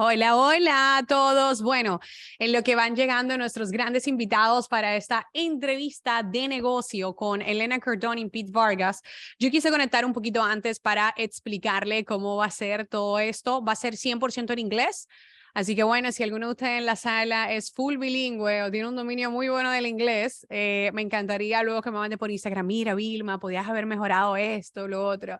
Hola, hola a todos. Bueno, en lo que van llegando nuestros grandes invitados para esta entrevista de negocio con Grant Cardone y Pete Vargas, yo quise conectar un poquito antes para explicarle cómo va a ser todo esto. Va a ser 100% en inglés. Así que bueno, si alguno de ustedes en la sala es full bilingüe o tiene un dominio muy bueno del inglés, me encantaría luego que me mande por Instagram, mira, Vilma, podías haber mejorado esto, lo otro.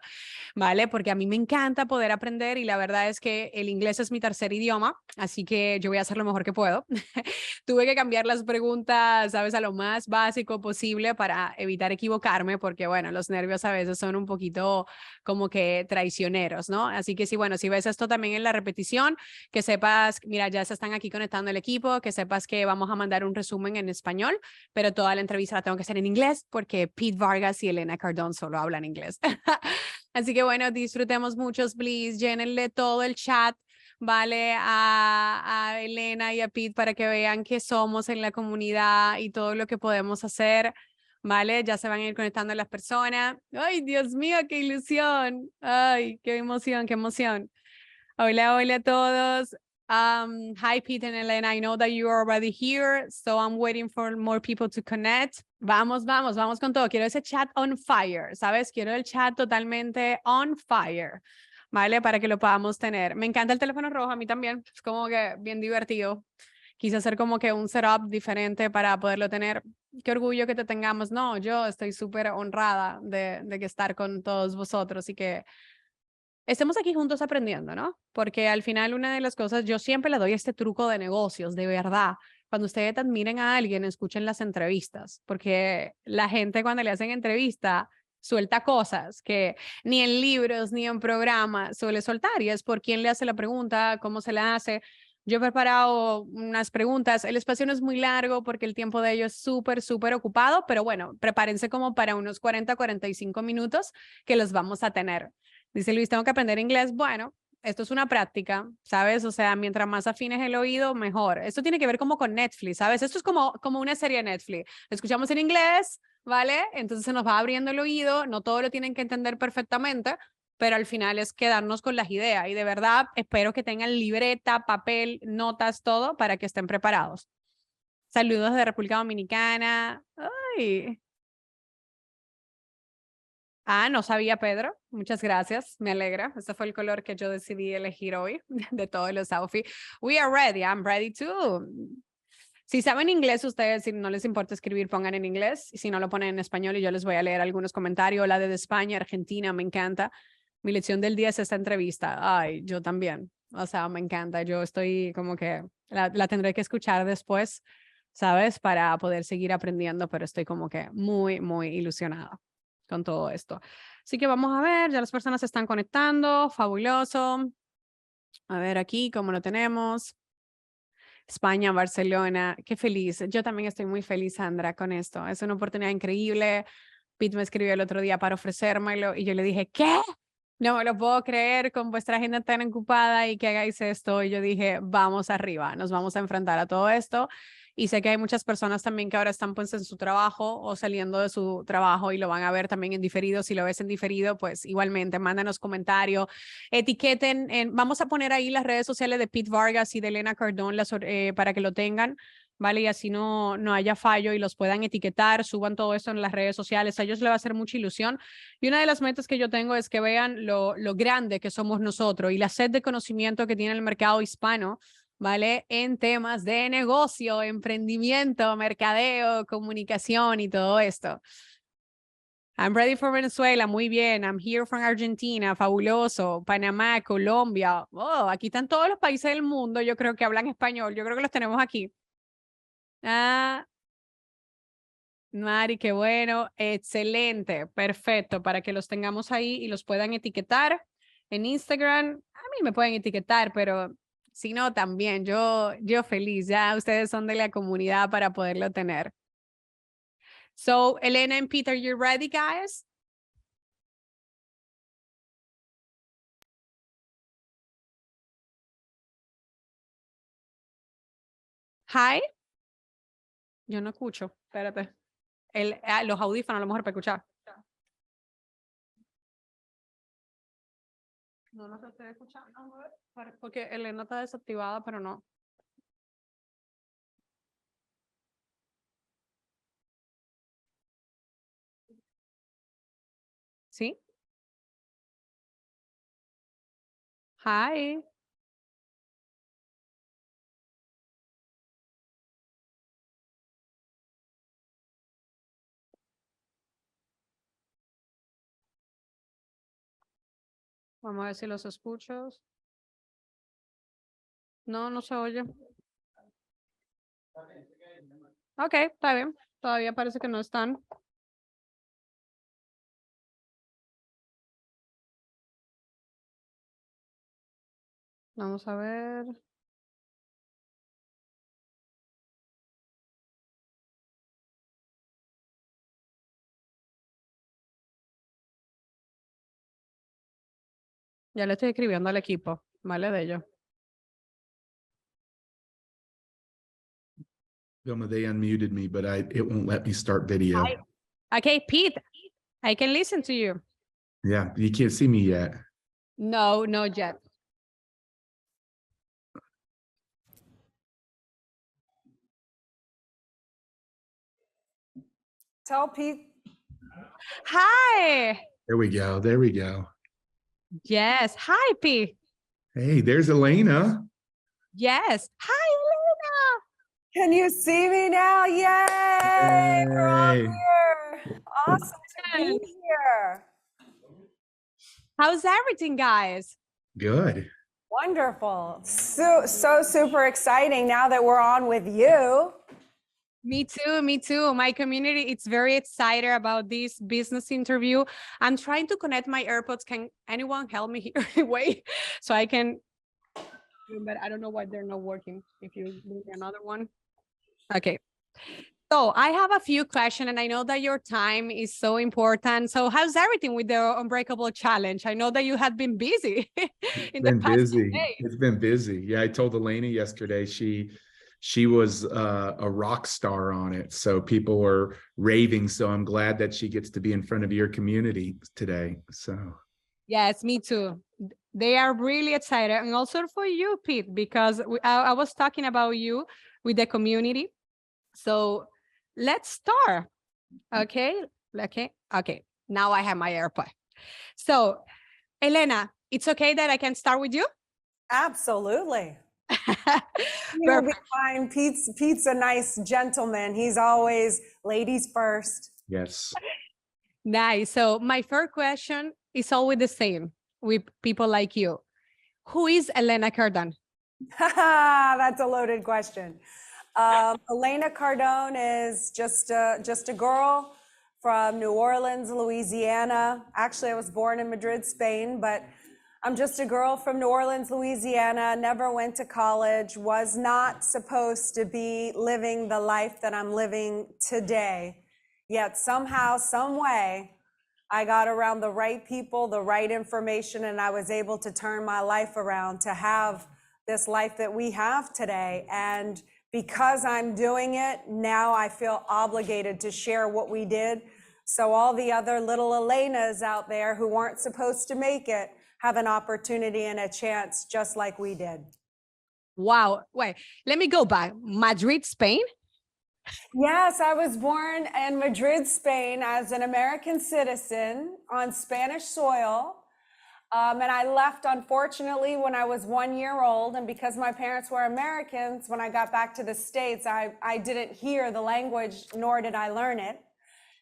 ¿Vale? Porque a mí me encanta poder aprender y la verdad es que el inglés es mi tercer idioma, así que yo voy a hacer lo mejor que puedo. Tuve que cambiar las preguntas, ¿sabes? A lo más básico posible para evitar equivocarme, porque bueno, los nervios a veces son un poquito como que traicioneros, ¿no? Así que sí, bueno, si ves esto también en la repetición, que sepas, mira, ya se están aquí conectando el equipo, que sepas que vamos a mandar un resumen en español, pero toda la entrevista la tengo que hacer en inglés porque Pete Vargas y Grant Cardone solo hablan inglés. Así que bueno, disfrutemos muchos, please, llénenle todo el chat, ¿vale? A Elena y a Pete para que vean qué somos en la comunidad y todo lo que podemos hacer, ¿vale? Ya se van a ir conectando las personas. ¡Ay, Dios mío, qué ilusión! ¡Ay, qué emoción, qué emoción! Hola, hola a todos. Hi, Pete and Elena. I know that you are already here, so I'm waiting for more people to connect. Vamos, vamos, vamos con todo. Quiero ese chat on fire, ¿sabes? Quiero el chat totalmente on fire, ¿vale? Para que lo podamos tener. Me encanta el teléfono rojo, a mí también. Es como que bien divertido. Quise hacer como que un setup diferente para poderlo tener. Qué orgullo que te tengamos. No, yo estoy súper honrada de que estar con todos vosotros y que estemos aquí juntos aprendiendo, ¿no? Porque al final una de las cosas, yo siempre le doy este truco de negocios, de verdad. Cuando ustedes admiren a alguien, escuchen las entrevistas, porque la gente cuando le hacen entrevista suelta cosas que ni en libros ni en programas suele soltar, y es por quién le hace la pregunta, cómo se la hace. Yo he preparado unas preguntas, el espacio no es muy largo porque el tiempo de ellos es súper, súper ocupado, pero bueno, prepárense como para unos 45 minutos que los vamos a tener. Dice Luis, tengo que aprender inglés. Bueno, esto es una práctica, ¿sabes? O sea, mientras más afines el oído, mejor. Esto tiene que ver como con Netflix, ¿sabes? Esto es como una serie de Netflix. Lo escuchamos en inglés, ¿vale? Entonces se nos va abriendo el oído, no todo lo tienen que entender perfectamente, pero al final es quedarnos con las ideas. Y de verdad, espero que tengan libreta, papel, notas, todo para que estén preparados. Saludos de República Dominicana. Ay. Ah, no sabía, Pedro. Muchas gracias. Me alegra. Este fue el color que yo decidí elegir hoy de todos los outfits. We are ready. I'm ready too. Si saben inglés, ustedes, si no les importa escribir, pongan en inglés. Y si no, lo ponen en español y yo les voy a leer algunos comentarios. La de España, Argentina, me encanta. Mi lección del día es esta entrevista. Ay, yo también. O sea, me encanta. Yo estoy como que la tendré que escuchar después, ¿sabes? Para poder seguir aprendiendo, pero estoy como que muy, muy ilusionada con todo esto. Así que vamos a ver, ya las personas se están conectando, fabuloso. A ver aquí cómo lo tenemos. España, Barcelona, qué feliz. Yo también estoy muy feliz, Sandra, con esto. Es una oportunidad increíble. Pete me escribió el otro día para ofrecérmelo y yo le dije, ¿qué? No me lo puedo creer con vuestra agenda tan ocupada y que hagáis esto. Y yo dije, vamos arriba, nos vamos a enfrentar a todo esto. Y sé que hay muchas personas también que ahora están pues en su trabajo o saliendo de su trabajo y lo van a ver también en diferido. Si lo ves en diferido, pues igualmente, mándanos comentarios, etiqueten. Vamos a poner ahí las redes sociales de Pete Vargas y de Grant Cardone para que lo tengan. ¿Vale? Y así no haya fallo y los puedan etiquetar, suban todo esto en las redes sociales. A ellos les va a hacer mucha ilusión. Y una de las metas que yo tengo es que vean lo grande que somos nosotros y la sed de conocimiento que tiene el mercado hispano, ¿vale? En temas de negocio, emprendimiento, mercadeo, comunicación y todo esto. I'm ready for Venezuela, muy bien. I'm here from Argentina, fabuloso. Panamá, Colombia. Oh, aquí están todos los países del mundo, yo creo que hablan español. Yo creo que los tenemos aquí. Ah, Mari, qué bueno, excelente, perfecto, para que los tengamos ahí y los puedan etiquetar en Instagram. A mí me pueden etiquetar, pero si no, también yo feliz, ya ustedes son de la comunidad para poderlo tener. So, Elena and Peter, you ready, guys? Hi, yo no escucho, espérate. Los audífonos a lo mejor para escuchar. No, no se estoy escuchando, porque Elena está desactivada, pero no. ¿Sí? Hi. Vamos a ver si los escucho. No, no se oye. Ok, está bien. Todavía parece que no están. Vamos a ver. Ya le estoy escribiendo al equipo, ¿vale? De ellos. Vilma, they unmuted me, but it won't let me start video. Okay, Pete, I can listen to you. Yeah, you can't see me yet. No, not yet. Tell Pete. Hi. There we go. There we go. Yes. Hi, Pete. Hey, there's Elena. Yes. Hi, Can you see me now? Yay! We're all Hey. here. Awesome to be Elena. here. How's everything, guys? Good. Wonderful. So super exciting now that we're on with you. Me too, me too. My community, it's very excited about this business interview. I'm trying to connect my AirPods. Can anyone help me here? Wait, so I can, but I don't know why they're not working. If you need another one. Okay. So I have a few questions, and I know that your time is so important. So how's everything with the Unbreakable Challenge? I know that you had been busy in the Been past busy. days. It's been busy. Yeah, I told Elena yesterday she was a rock star on it. So people were raving. So I'm glad that she gets to be in front of your community today. So Yes, me too. They are really excited. And also for you, Pete, because I was talking about you with the community. So let's start. Okay. Okay. Now I have my AirPod. So, Elena, it's okay that I can start with you? Absolutely. You'll be fine. Pete's a nice gentleman. He's always ladies first. yes. Nice. So my first question is always the same with people like you. Who is Elena Cardone? That's a loaded question. Elena Cardone is just a girl from New Orleans, Louisiana. Actually, I was born in Madrid, Spain, but I'm just a girl from New Orleans, Louisiana, never went to college, was not supposed to be living the life that I'm living today. Yet somehow, some way, I got around the right people, the right information, and I was able to turn my life around to have this life that we have today. And because I'm doing it, now I feel obligated to share what we did. So all the other little Elenas out there who weren't supposed to make it have an opportunity and a chance just like we did. Wow. Wait, let me go back. Madrid, Spain? Yes, I was born in Madrid, Spain as an American citizen on Spanish soil. And I left, unfortunately, when I was 1 year old. And because my parents were Americans, when I got back to the States, I didn't hear the language, nor did I learn it.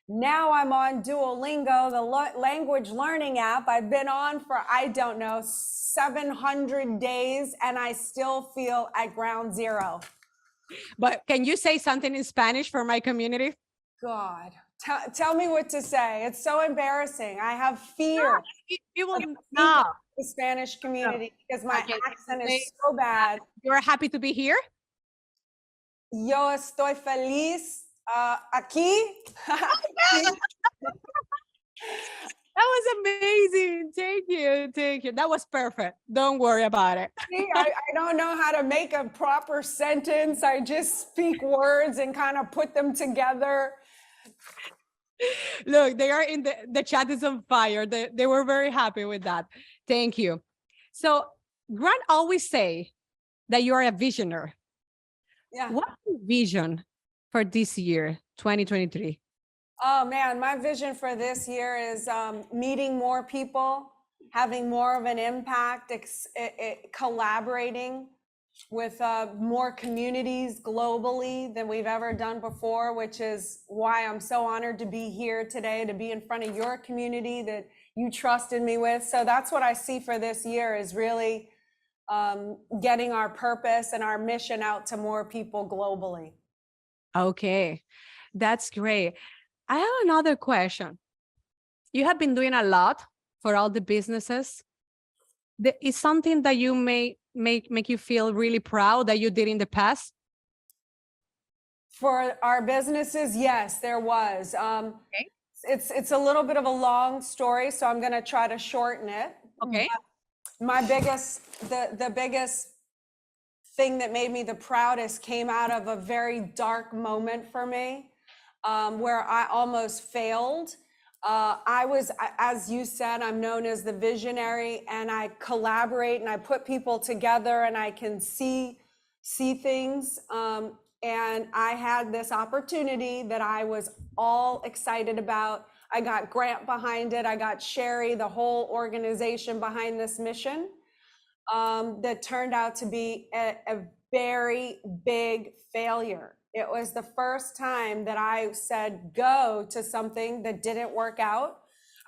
Now I'm on Duolingo, the language learning app. I've been on for, I don't know, 700 days, and I still feel at ground zero. But can you say something in Spanish for my community? God, tell me what to say. It's so embarrassing. I have fear. You will not. The Spanish community because my accent is so bad. You're happy to be here? Yo estoy feliz aquí. That was amazing. Thank you. Thank you. That was perfect. Don't worry about it. See, I don't know how to make a proper sentence. I just speak words and kind of put them together. Look, they are in the chat is on fire. They were very happy with that. Thank you. So Grant always say that you are a visionary. Yeah. What's your vision for this year, 2023? Oh man, my vision for this year is meeting more people, having more of an impact, collaborating with more communities globally than we've ever done before, which is why I'm so honored to be here today, to be in front of your community that you trusted me with. So that's what I see for this year, is really getting our purpose and our mission out to more people globally. Okay, that's great. I have another question. You have been doing a lot for all the businesses. Is something that you may make you feel really proud that you did in the past? For our businesses, yes, there was. Okay. It's a little bit of a long story, so I'm going to try to shorten it. Okay. My the biggest thing that made me the proudest came out of a very dark moment for me, where I almost failed. I was, as you said, I'm known as the visionary, and I collaborate and I put people together and I can see things. And I had this opportunity that I was all excited about. I got Grant behind it. I got Sherry, the whole organization behind this mission, that turned out to be a very big failure. It was the first time that I said go to something that didn't work out.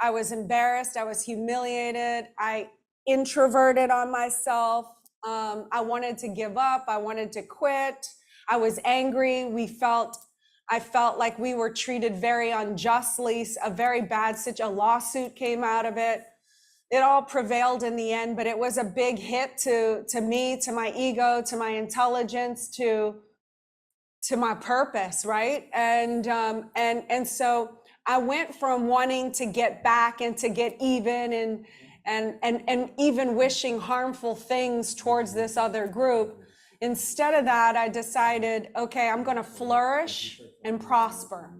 I was embarrassed. I was humiliated. I introverted on myself. I wanted to give up. I wanted to quit. I was angry. I felt like we were treated very unjustly. A very bad situation, a lawsuit came out of it. It all prevailed in the end, but it was a big hit to me, to my ego, to my intelligence, to my purpose, right? And so I went from wanting to get back and to get even and even wishing harmful things towards this other group. Instead of that, I decided, okay, I'm going to flourish and prosper.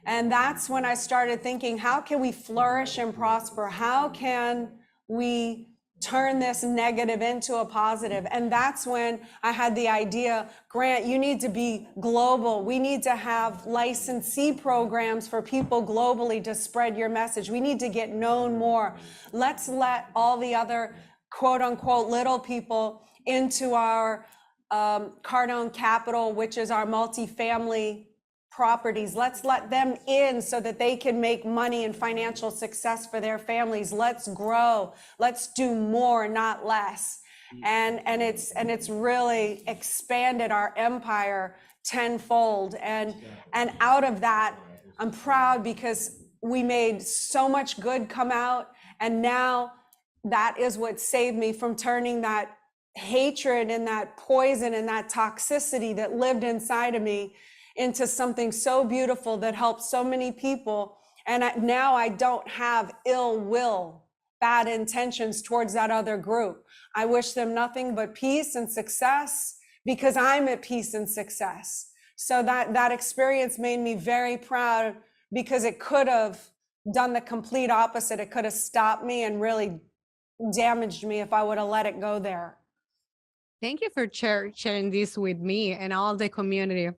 And that's when I started thinking, how can we flourish and prosper? How can we turn this negative into a positive? And that's when I had the idea, Grant, you need to be global. We need to have licensee programs for people globally to spread your message. We need to get known more. Let's let all the other quote unquote little people into our Cardone Capital, which is our multifamily properties. Let's let them in so that they can make money and financial success for their families. Let's grow. Let's do more, not less. And it's really expanded our empire tenfold. And out of that, I'm proud because we made so much good come out. And now that is what saved me from turning that hatred and that poison and that toxicity that lived inside of me into something so beautiful that helps so many people. And now I don't have ill will, bad intentions towards that other group. I wish them nothing but peace and success because I'm at peace and success. So that experience made me very proud because it could have done the complete opposite. It could have stopped me and really damaged me if I would have let it go there. Thank you for sharing this with me and all the community.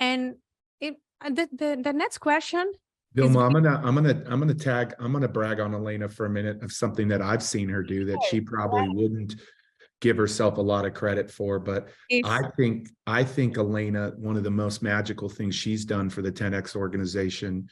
And the next question, Vilma, I'm gonna brag on Elena for a minute of something that I've seen her do that she probably wouldn't give herself a lot of credit for. But I think Elena, one of the most magical things she's done for the 10X organization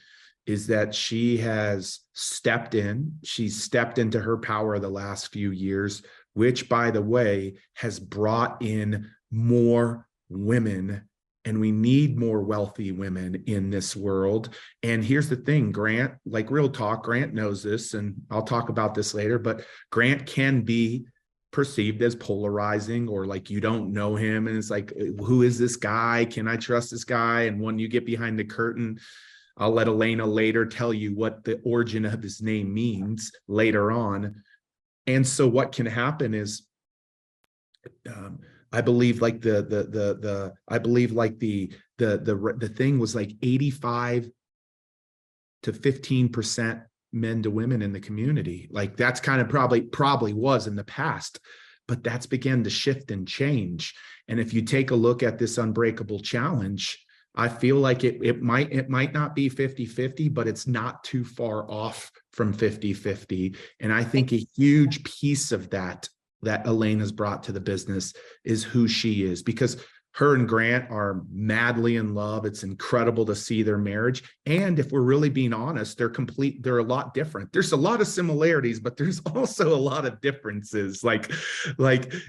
is that she has stepped in. She's stepped into her power the last few years, which, by the way, has brought in more women. And we need more wealthy women in this world. And here's the thing, Grant, like real talk, Grant knows this, and I'll talk about this later, but Grant can be perceived as polarizing, or like you don't know him. And it's like, who is this guy? Can I trust this guy? And when you get behind the curtain, I'll let Elena later tell you what the origin of his name means later on. And so what can happen is, I believe like the thing was like 85 to 15% men to women in the community. Like that's kind of probably was in the past, but that's began to shift and change. And if you take a look at this unbreakable challenge, I feel like it might not be 50-50, but it's not too far off from 50-50. And I think a huge piece of that Elena's brought to the business is who she is, because her and Grant are madly in love. It's incredible to see their marriage. And if we're really being honest, they're a lot different. There's a lot of similarities, but there's also a lot of differences, like,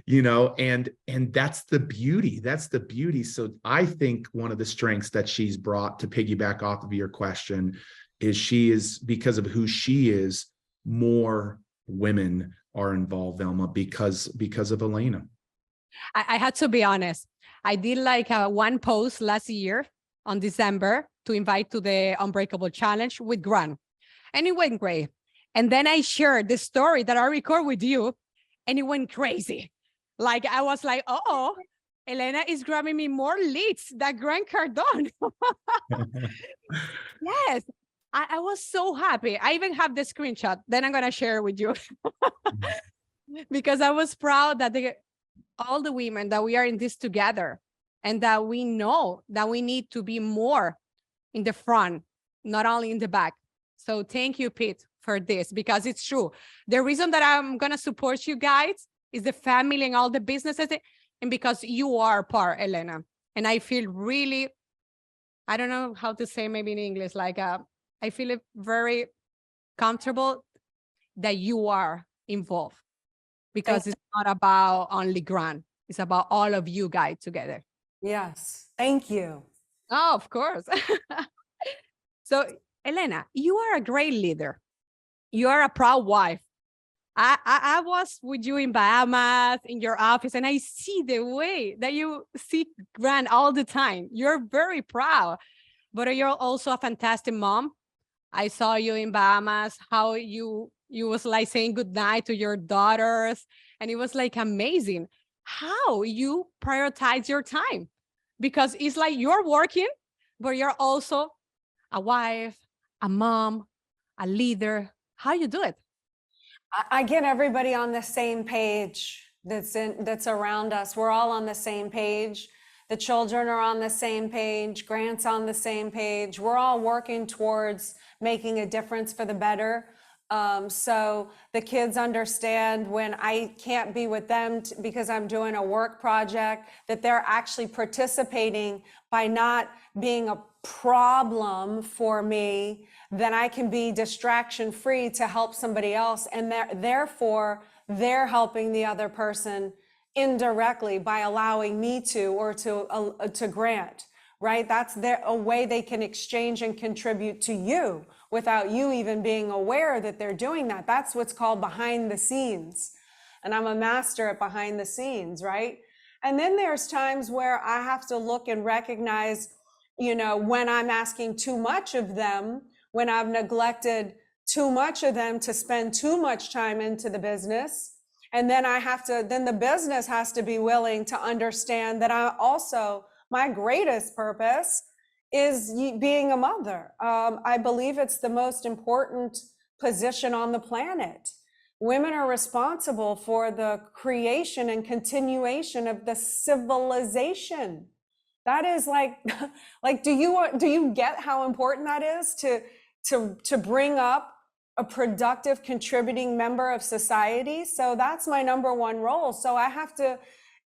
you know, and that's the beauty. That's the beauty. So I think one of the strengths that she's brought, to piggyback off of your question, is she is, because of who she is, more women are involved, Vilma, because of Elena. I had to be honest. I did like one post last year on December to invite to the Unbreakable Challenge with Grant, and it went great. And then I shared the story that I record with you, and it went crazy. Like I was like, oh, Elena is grabbing me more leads than Grant Cardone. Yes, I was so happy. I even have the screenshot. Then I'm gonna share it with you because I was proud that all the women that we are in this together, and that we know that we need to be more in the front, not only in the back. So thank you, Pete, for this, because it's true. The reason that I'm going to support you guys is the family and all the businesses, and because you are part, Elena. And I feel really, I don't know how to say maybe in English, like I feel very comfortable that you are involved, because it's not about only Grant. It's about all of you guys together. Yes. Thank you. Oh, of course. So, Elena, you are a great leader. You are a proud wife. I was with you in Bahamas, in your office, and I see the way that you see Grant all the time. You're very proud, but you're also a fantastic mom. I saw you in Bahamas, how you was like saying goodnight to your daughters, and it was like amazing how you prioritize your time, because it's like you're working, but you're also a wife, a mom, a leader. How you do it? I get everybody on the same page that's around us. We're all on the same page. The children are on the same page. Grant's on the same page. We're all working towards making a difference for the better. So the kids understand when I can't be with them because I'm doing a work project, that they're actually participating by not being a problem for me, then I can be distraction free to help somebody else. And therefore they're helping the other person indirectly by allowing me to, or to Grant, right? That's a way they can exchange and contribute to you without you even being aware that they're doing that. That's what's called behind the scenes. And I'm a master at behind the scenes, right? And then there's times where I have to look and recognize, you know, when I'm asking too much of them, when I've neglected too much of them to spend too much time into the business. And then then the business has to be willing to understand that my greatest purpose is being a mother. I believe it's the most important position on the planet. Women are responsible for the creation and continuation of the civilization. That is like do you get how important that is to bring up a productive, contributing member of society? So that's my number one role. So I have to,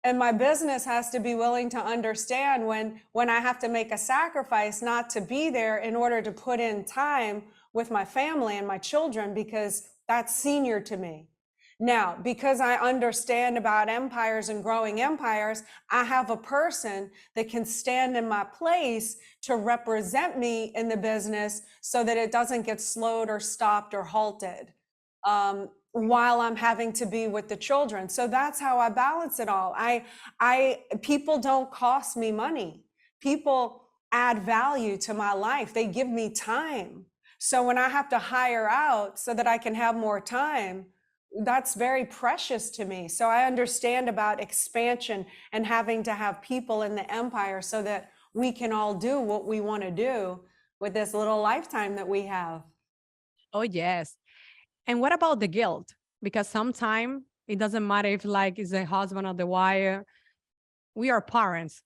and my business has to be willing to understand when I have to make a sacrifice not to be there in order to put in time with my family and my children, because that's senior to me. Now, because I understand about empires and growing empires, I have a person that can stand in my place to represent me in the business so that it doesn't get slowed or stopped or halted while I'm having to be with the children. So that's how I balance it all. People don't cost me money. People add value to my life. They give me time. So when I have to hire out so that I can have more time, that's very precious to me. So I understand about expansion and having to have people in the empire so that we can all do what we want to do with this little lifetime that we have. Oh, yes. And what about the guilt? Because sometimes it doesn't matter if like it's the husband or the wife. We are parents.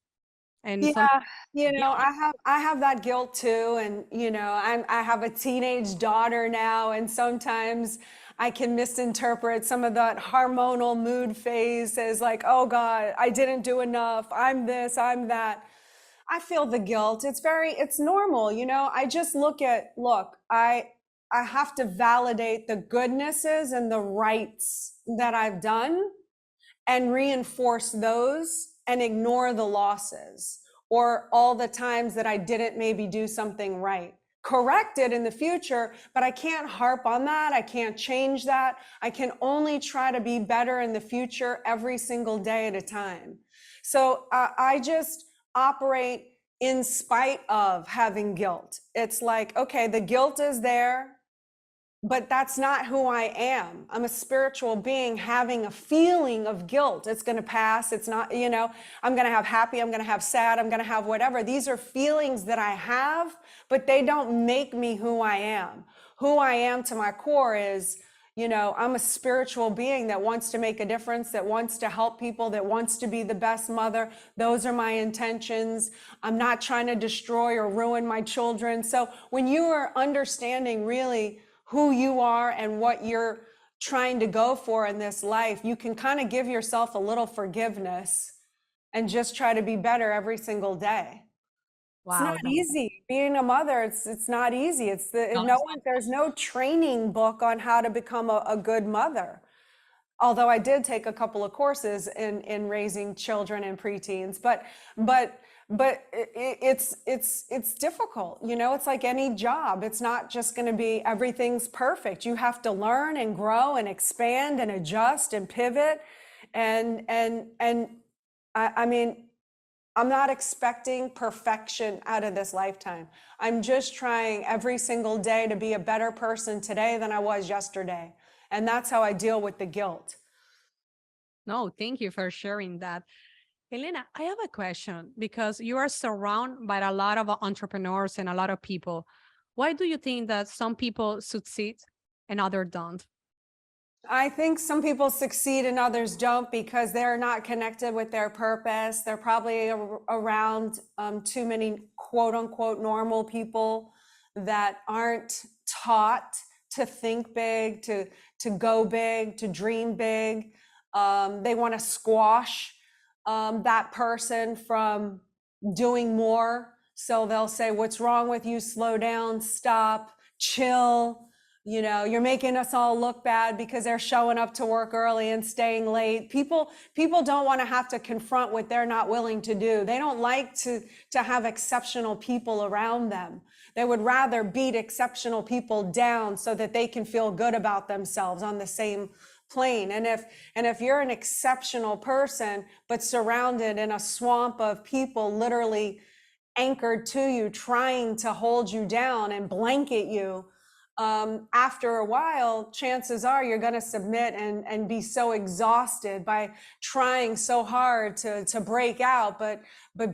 And some Yeah, you know, guilt. I have that guilt too, and you know, I have a teenage daughter now, and sometimes I can misinterpret some of that hormonal mood phase as like, oh God, I didn't do enough. I'm this, I'm that. I feel the guilt. It's normal, you know. I just look, I have to validate the goodnesses and the rights that I've done and reinforce those and ignore the losses or all the times that I didn't maybe do something right. Correct it in the future, but I can't harp on that. I can't change that. I can only try to be better in the future every single day at a time. So I just operate in spite of having guilt. It's like, okay, the guilt is there, but that's not who I am. I'm a spiritual being having a feeling of guilt. It's going to pass. It's not, you know, I'm going to have happy, I'm going to have sad, I'm going to have whatever. These are feelings that I have, but they don't make me who I am. Who I am to my core is, you know, I'm a spiritual being that wants to make a difference, that wants to help people, that wants to be the best mother. Those are my intentions. I'm not trying to destroy or ruin my children. So when you are understanding really who you are and what you're trying to go for in this life, you can kind of give yourself a little forgiveness and just try to be better every single day. It's Wow. not easy. Being a mother, it's not easy. There's no training book on how to become a good mother. Although I did take a couple of courses in raising children and preteens, but it's difficult. You know, it's like any job. It's not just going to be everything's perfect. You have to learn and grow and expand and adjust and pivot. And I mean, I'm not expecting perfection out of this lifetime. I'm just trying every single day to be a better person today than I was yesterday. And that's how I deal with the guilt. No, thank you for sharing that. Elena, I have a question because you are surrounded by a lot of entrepreneurs and a lot of people. Why do you think that some people succeed and others don't? I think some people succeed and others don't because they're not connected with their purpose. They're probably around too many quote unquote normal people that aren't taught to think big, to go big, to dream big. They want to squash that person from doing more. So they'll say, what's wrong with you? Slow down, stop, chill. You know, you're making us all look bad because they're showing up to work early and staying late. People don't want to have to confront what they're not willing to do. They don't like to have exceptional people around them. They would rather beat exceptional people down so that they can feel good about themselves on the same plane. And if you're an exceptional person, but surrounded in a swamp of people literally anchored to you, trying to hold you down and blanket you, after a while, chances are you're going to submit and be so exhausted by trying so hard to break out, but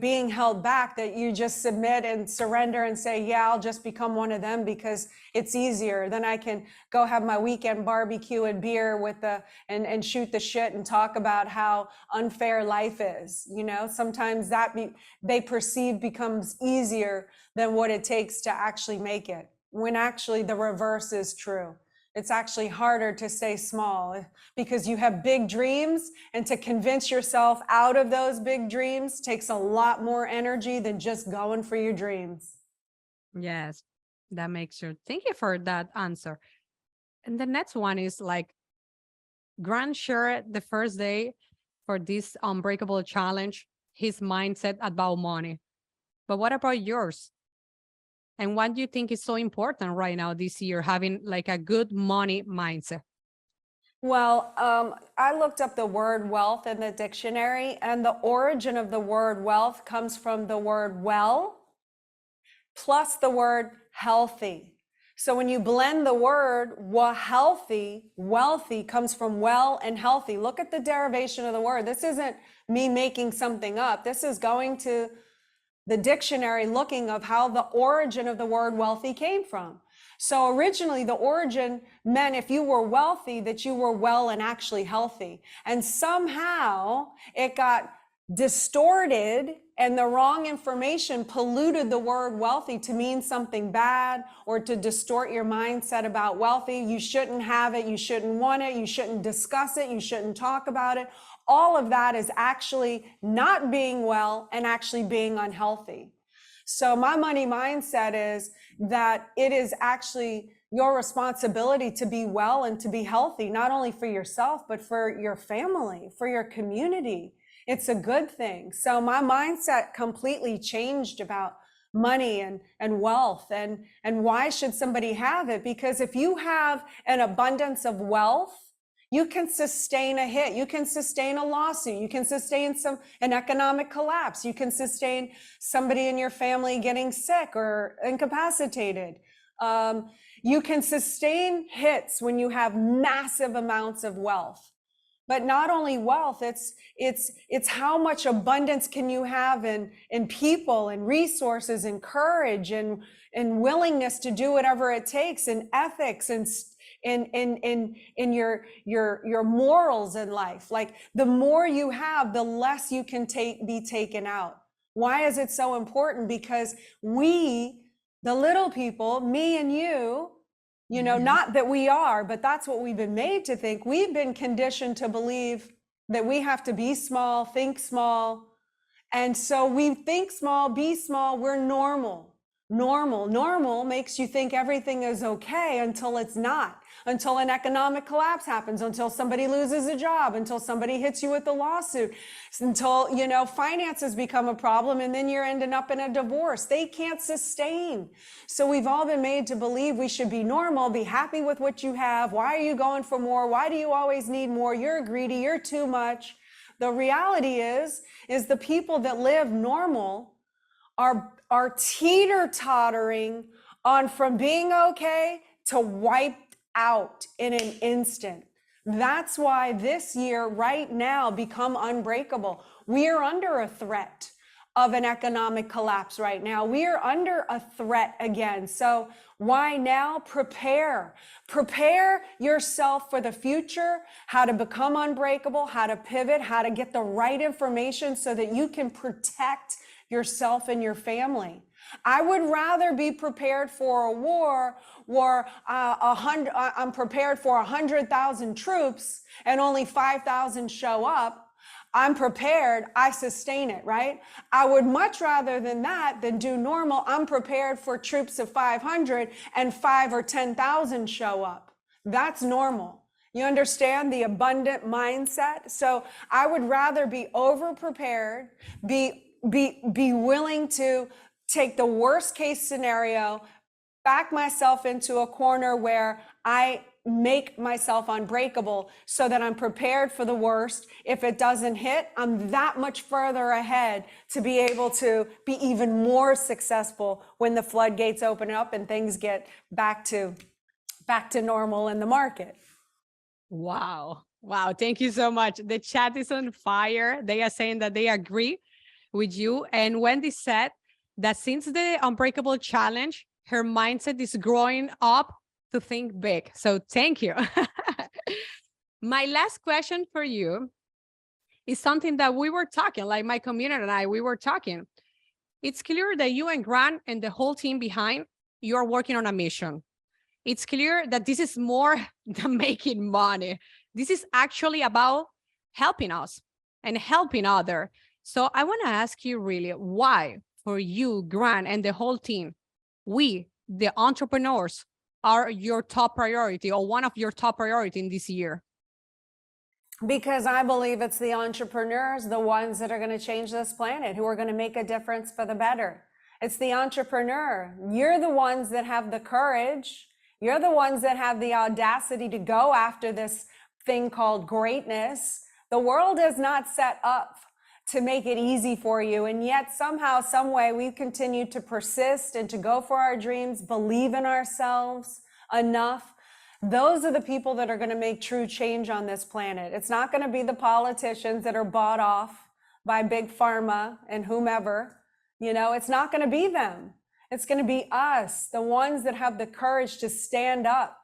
being held back that you just submit and surrender and say, yeah, I'll just become one of them because it's easier. Then I can go have my weekend barbecue and beer and shoot the shit and talk about how unfair life is. You know, sometimes they perceive becomes easier than what it takes to actually make it, when actually the reverse is true. It's actually harder to stay small because you have big dreams, and to convince yourself out of those big dreams takes a lot more energy than just going for your dreams. Yes, that makes sense. Thank you for that answer. And the next one is like, Grant shared the first day for this unbreakable challenge, his mindset about money. But what about yours? And what do you think is so important right now this year, having like a good money mindset? Well, I looked up the word wealth in the dictionary, and the origin of the word wealth comes from the word well plus the word healthy. So when you blend the word healthy, wealthy comes from well and healthy. Look at the derivation of the word. This isn't me making something up. This is going to the dictionary looking of how the origin of the word wealthy came from. So originally the origin meant if you were wealthy, that you were well and actually healthy. And somehow it got distorted and the wrong information polluted the word wealthy to mean something bad or to distort your mindset about wealthy. You shouldn't have it. You shouldn't want it. You shouldn't discuss it. You shouldn't talk about it. All of that is actually not being well and actually being unhealthy. So my money mindset is that it is actually your responsibility to be well and to be healthy, not only for yourself, but for your family, for your community. It's a good thing. So my mindset completely changed about money and wealth and why should somebody have it? Because if you have an abundance of wealth, you can sustain a hit. You can sustain a lawsuit. You can sustain an economic collapse. You can sustain somebody in your family getting sick or incapacitated. You can sustain hits when you have massive amounts of wealth. But not only wealth, it's how much abundance can you have in people and resources and courage and willingness to do whatever it takes, and ethics and in your morals in life. Like the more you have, the less you can be taken out. Why is it so important? Because we, the little people, me and you know, not that we are, but that's what we've been made to think. We've been conditioned to believe that we have to be small, think small. And so we think small, be small, we're normal. Normal makes you think everything is okay until it's not, until an economic collapse happens, until somebody loses a job, until somebody hits you with a lawsuit, until, you know, finances become a problem and then you're ending up in a divorce. They can't sustain. So we've all been made to believe we should be normal, be happy with what you have. Why are you going for more? Why do you always need more? You're greedy, you're too much. The reality is the people that live normal are teeter-tottering on from being okay to wiped out in an instant. That's why this year, right now, become unbreakable. We are under a threat of an economic collapse right now. We are under a threat again. So why now? Prepare yourself for the future, how to become unbreakable, how to pivot, how to get the right information so that you can protect yourself and your family. I would rather be prepared for a war where I'm prepared for 100,000 troops and only 5,000 show up. I'm prepared, I sustain it, right? I would much rather than that than do normal. I'm prepared for troops of 500 and 5 or 10,000 show up. That's normal. You understand the abundant mindset? So I would rather be over prepared, be willing to take the worst case scenario, back myself into a corner where I make myself unbreakable so that I'm prepared for the worst. If it doesn't hit, I'm that much further ahead to be able to be even more successful when the floodgates open up and things get back to normal in the market. Wow. Thank you so much. The chat is on fire. They are saying that they agree with you. And Wendy said that since the Unbreakable Challenge, her mindset is growing up to think big. So thank you. My last question for you is something that we were talking, like my community and I, we were talking. It's clear that you and Grant and the whole team behind, you're working on a mission. It's clear that this is more than making money. This is actually about helping us and helping others. So I want to ask you really why, for you, Grant, and the whole team, we, the entrepreneurs, are your top priority or one of your top priority in this year? Because I believe it's the entrepreneurs, the ones that are going to change this planet, who are going to make a difference for the better. It's the entrepreneur. You're the ones that have the courage. You're the ones that have the audacity to go after this thing called greatness. The world is not set up to make it easy for you. And yet somehow, some way, we've continued to persist and to go for our dreams, believe in ourselves enough. Those are the people that are going to make true change on this planet. It's not going to be the politicians that are bought off by big pharma and whomever. You know, it's not going to be them. It's going to be us, the ones that have the courage to stand up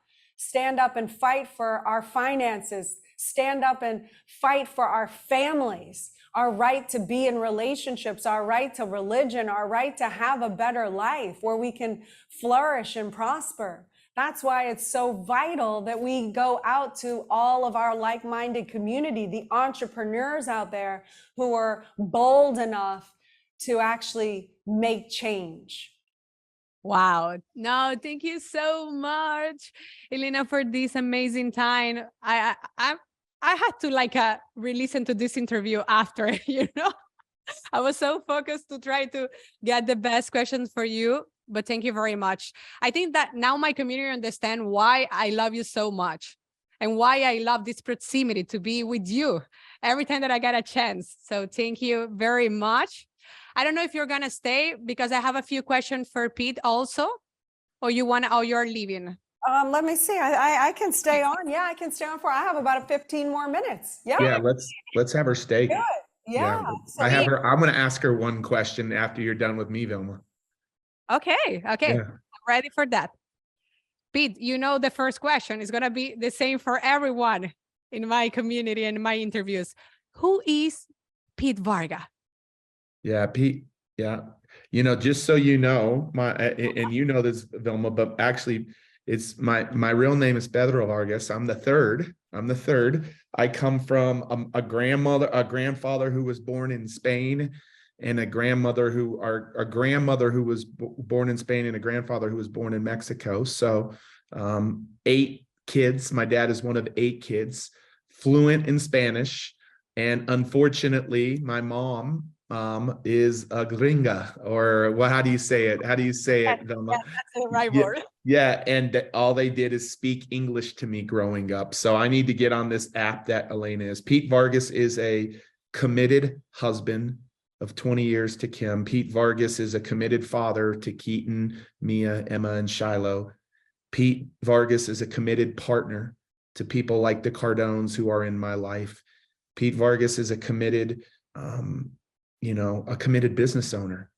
and fight for our finances, stand up and fight for our families, our right to be in relationships, our right to religion, our right to have a better life where we can flourish and prosper. That's why it's so vital that we go out to all of our like-minded community, the entrepreneurs out there who are bold enough to actually make change. Wow. No, thank you so much, Elena, for this amazing time. I had to like re-listen to this interview after, I was so focused to try to get the best questions for you, but thank you very much. I think that now my community understand why I love you so much and why I love this proximity to be with you every time that I get a chance. So thank you very much. I don't know if you're going to stay because I have a few questions for Pete also, or you're leaving. Let me see. I can stay on. Yeah, I can stay on I have about 15 more minutes. Yeah. Yeah, let's have her stay. Good. Yeah. So I'm going to ask her one question after you're done with me, Vilma. Okay. Yeah. I'm ready for that. Pete, the first question is going to be the same for everyone in my community and my interviews. Who is Pete Vargas? Yeah, Pete. Yeah. Just so you know, and you know this, Vilma, but actually it's my real name is Pedro Vargas. I'm the third. I come from a grandfather who was born in Spain, and a grandmother who was born in Spain, and a grandfather who was born in Mexico. So 8 kids. My dad is one of 8 kids, fluent in Spanish. And unfortunately, my mom is a gringa, or how do you say it? Vilma? Yeah, that's the right word. Yeah, and all they did is speak English to me growing up. So I need to get on this app that Elena is. Pete Vargas is a committed husband of 20 years to Kim. Pete Vargas is a committed father to Keaton, Mia, Emma, and Shiloh. Pete Vargas is a committed partner to people like the Cardones who are in my life. Pete Vargas is a committed, a committed business owner.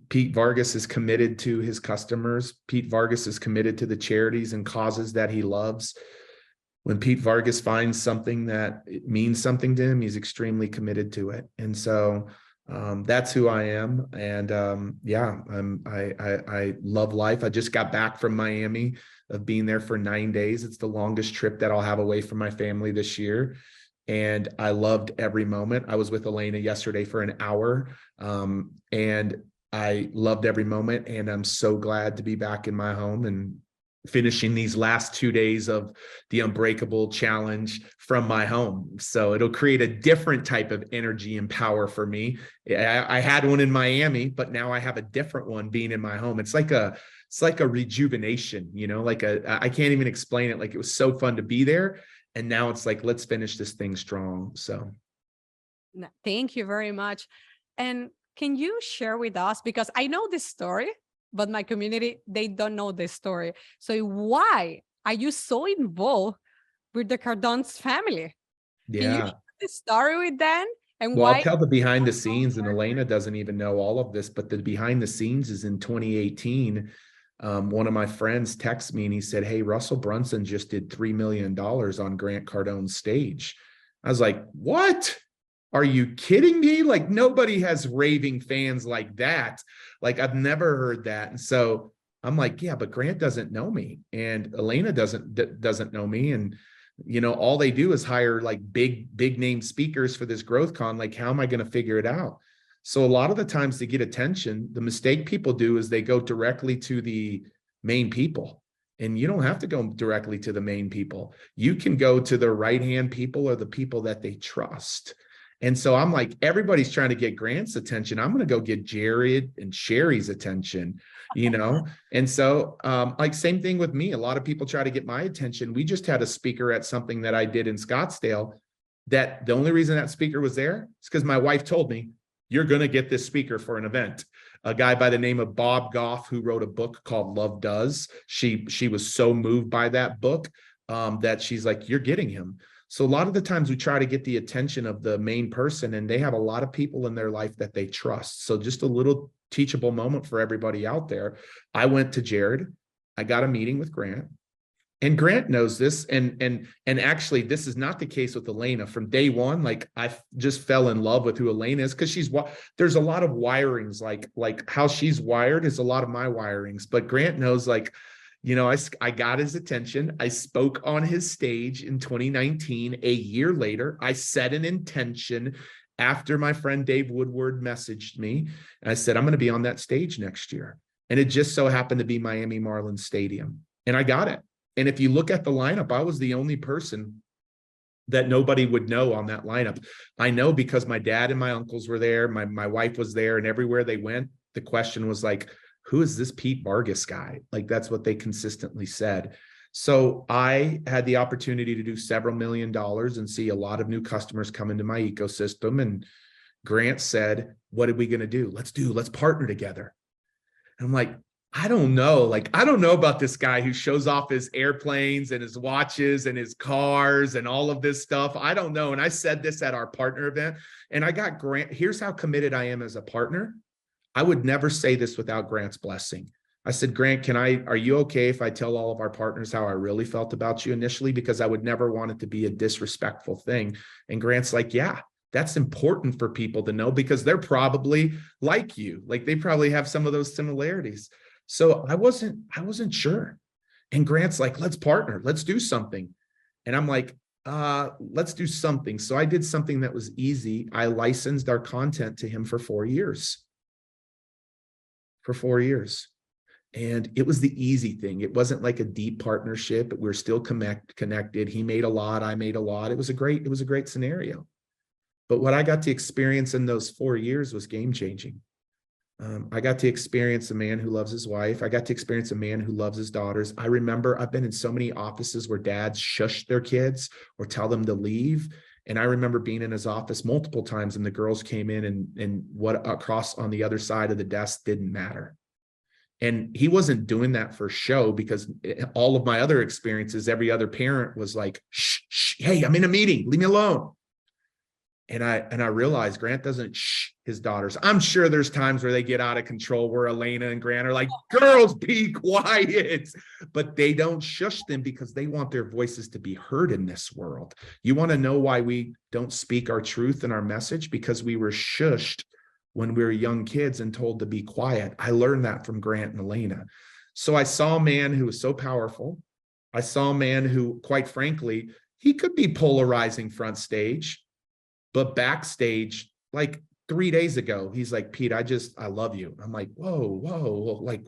Pete Vargas is committed to his customers. Pete Vargas is committed to the charities and causes that he loves. When Pete Vargas finds something that it means something to him, he's extremely committed to it. And so that's who I am. And I love life. I just got back from Miami of being there for 9 days. It's the longest trip that I'll have away from my family this year. And I loved every moment. I was with Elena yesterday for an hour, and I loved every moment. And I'm so glad to be back in my home and finishing these last 2 days of the Unbreakable challenge from my home. So it'll create a different type of energy and power for me. I had one in Miami, but now I have a different one being in my home. It's like a rejuvenation, I can't even explain it. Like, it was so fun to be there. And now it's like, let's finish this thing strong. So thank you very much. And can you share with us, because I know this story, but my community, they don't know this story. So why are you so involved with the Cardone's family? Yeah. Can you share the story with them? And well, why? I'll tell the behind the scenes, and Elena doesn't even know all of this, but the behind the scenes is in 2018. One of my friends texted me and he said, "Hey, Russell Brunson just did $3 million on Grant Cardone's stage." I was like, "What? Are you kidding me? Like, nobody has raving fans like that. Like, I've never heard that." And so I'm like, "Yeah, but Grant doesn't know me, and Elena doesn't know me. And, all they do is hire like big name speakers for this growth con. Like, how am I going to figure it out?" So a lot of the times to get attention, the mistake people do is they go directly to the main people. And you don't have to go directly to the main people. You can go to the right-hand people or the people that they trust. And so I'm like, everybody's trying to get Grant's attention. I'm going to go get Jared and Sherry's attention, And so like, same thing with me. A lot of people try to get my attention. We just had a speaker at something that I did in Scottsdale that the only reason that speaker was there is because my wife told me, "You're going to get this speaker for an event." A guy by the name of Bob Goff, who wrote a book called Love Does. She was so moved by that book that she's like, "You're getting him." So a lot of the times we try to get the attention of the main person, and they have a lot of people in their life that they trust. So just a little teachable moment for everybody out there. I went to Jared. I got a meeting with Grant. And Grant knows this, and actually, this is not the case with Elena. From day one, like I just fell in love with who Elena is, because there's a lot of wirings, like how she's wired is a lot of my wirings. But Grant knows, like, you know, I got his attention. I spoke on his stage in 2019. A year later, I set an intention after my friend Dave Woodward messaged me. And I said, I'm going to be on that stage next year. And it just so happened to be Miami Marlins Stadium. And I got it. And if you look at the lineup, I was the only person that nobody would know on that lineup. I know because my dad and my uncles were there. My wife was there, and everywhere they went, the question was like, who is this Pete Vargas guy? Like, that's what they consistently said. So I had the opportunity to do several $1 million and see a lot of new customers come into my ecosystem. And Grant said, what are we going to do? Let's partner together. And I'm like, I don't know. Like, I don't know about this guy who shows off his airplanes and his watches and his cars and all of this stuff. I don't know. And I said this at our partner event, and I got Grant. Here's how committed I am as a partner. I would never say this without Grant's blessing. I said, Grant, are you okay if I tell all of our partners how I really felt about you initially? Because I would never want it to be a disrespectful thing. And Grant's like, yeah, that's important for people to know, because they're probably like you. Like, they probably have some of those similarities. So I wasn't sure. And Grant's like, let's partner, let's do something. And I'm like, let's do something. So I did something that was easy. I licensed our content to him for 4 years. For 4 years. And it was the easy thing. It wasn't like a deep partnership, but we're still connected. He made a lot, I made a lot. It was a great scenario. But what I got to experience in those 4 years was game changing. I got to experience a man who loves his wife. I got to experience a man who loves his daughters. I remember I've been in so many offices where dads shush their kids or tell them to leave. And I remember being in his office multiple times, and the girls came in, and what across on the other side of the desk didn't matter. And he wasn't doing that for show, because all of my other experiences, every other parent was like, shh, hey, I'm in a meeting, leave me alone. And I realized Grant doesn't shh his daughters. I'm sure there's times where they get out of control, where Elena and Grant are like, girls, be quiet. But they don't shush them, because they want their voices to be heard in this world. You want to know why we don't speak our truth and our message? Because we were shushed when we were young kids and told to be quiet. I learned that from Grant and Elena. So I saw a man who was so powerful. I saw a man who, quite frankly, he could be polarizing front stage. But backstage, like 3 days ago, he's like, Pete, I love you. I'm like, whoa, like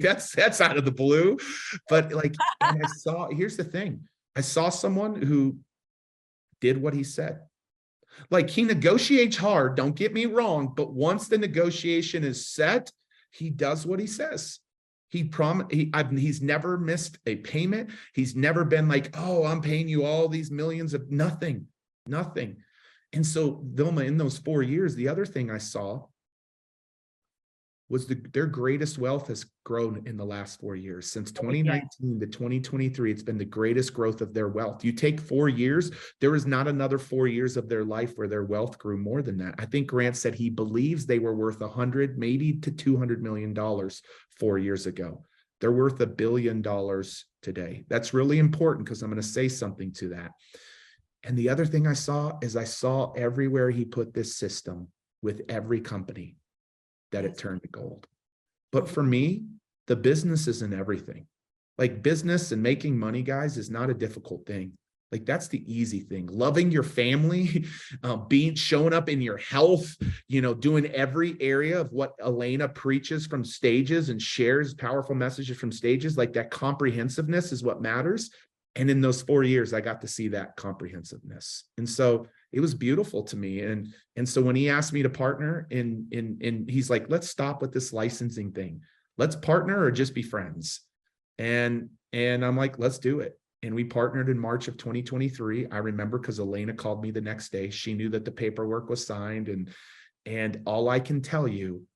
that's out of the blue. But like, and here's the thing. I saw someone who did what he said. Like, he negotiates hard, don't get me wrong, but once the negotiation is set, he does what he says. He's never missed a payment. He's never been like, oh, I'm paying you all these millions of nothing. And so, Vilma, in those 4 years, the other thing I saw was their greatest wealth has grown in the last 4 years. Since 2019 to 2023, it's been the greatest growth of their wealth. You take 4 years, there is not another 4 years of their life where their wealth grew more than that. I think Grant said he believes they were worth 100, maybe to $200 million 4 years ago. They're worth $1 billion today. That's really important, because I'm going to say something to that. And the other thing I saw everywhere he put this system with every company, that it turned to gold. But for me, the business isn't everything. Like, business and making money, guys, is not a difficult thing. Like, that's the easy thing. Loving your family, showing up in your health, doing every area of what Elena preaches from stages and shares powerful messages from stages. Like, that comprehensiveness is what matters. And in those 4 years, I got to see that comprehensiveness. And so it was beautiful to me. And so when he asked me to partner, and he's like, let's stop with this licensing thing. Let's partner or just be friends. And I'm like, let's do it. And we partnered in March of 2023. I remember, because Elena called me the next day. She knew that the paperwork was signed. And all I can tell you,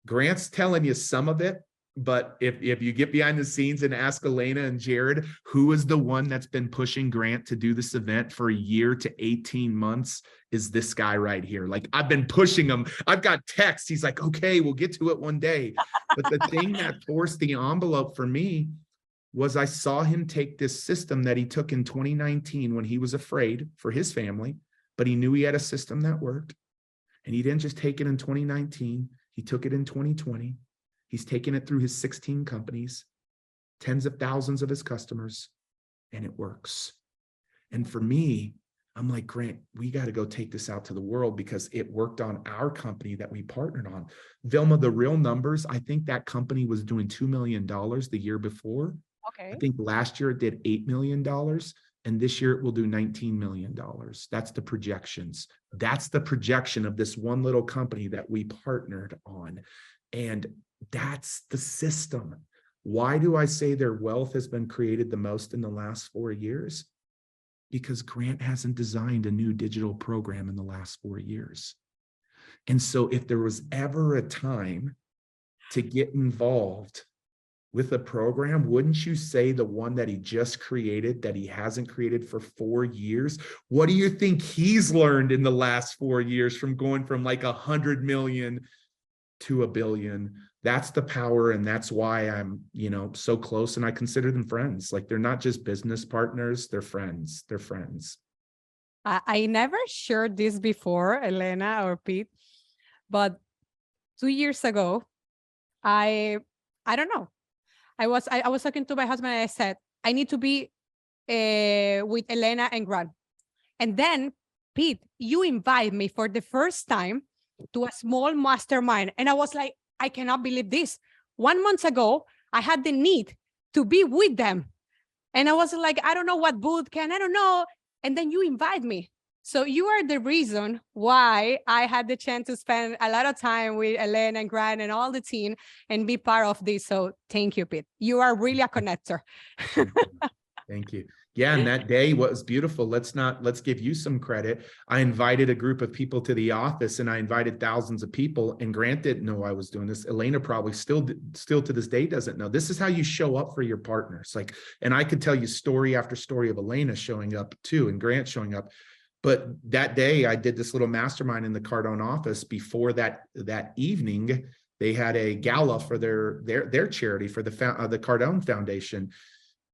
Grant's telling you some of it, But if you get behind the scenes and ask Elena and Jared, who is the one that's been pushing Grant to do this event for a year to 18 months, is this guy right here. Like, I've been pushing him. I've got texts. He's like, okay, we'll get to it one day. But the thing that forced the envelope for me was I saw him take this system that he took in 2019 when he was afraid for his family, but he knew he had a system that worked. And he didn't just take it in 2019. He took it in 2020. He's taken it through his 16 companies, tens of thousands of his customers, and it works. And for me, I'm like, Grant, we got to go take this out to the world because it worked on our company that we partnered on. Vilma, the real numbers, I think that company was doing $2 million the year before. Okay. I think last year it did $8 million. And this year it will do $19 million. That's the projections. That's the projection of this one little company that we partnered on. And that's the system. Why do I say their wealth has been created the most in the last 4 years? Because Grant hasn't designed a new digital program in the last 4 years. And so if there was ever a time to get involved with a program, wouldn't you say the one that he just created, that he hasn't created for 4 years? What do you think he's learned in the last 4 years from going from like 100 million to $1 billion? That's the power. And that's why I'm, so close. And I consider them friends. Like, they're not just business partners, they're friends. They're friends. I never shared this before, Elena or Pete, but 2 years ago, I don't know. I was talking to my husband and I said, I need to be with Elena and Grant. And then, Pete, you invite me for the first time to a small mastermind. And I was like, I cannot believe this. 1 month ago, I had the need to be with them. And I was like, I don't know what boot can, I don't know. And then you invite me. So you are the reason why I had the chance to spend a lot of time with Elena and Grant and all the team and be part of this. So thank you, Pete. You are really a connector. Thank you. Yeah, and that day was beautiful. Let's give you some credit. I invited a group of people to the office, and I invited thousands of people, and Grant didn't know I was doing this. Elena probably still to this day doesn't know. This is how you show up for your partners. Like, and I could tell you story after story of Elena showing up too, and Grant showing up. But that day I did this little mastermind in the Cardone office. Before that evening, they had a gala for their charity, for the Cardone Foundation.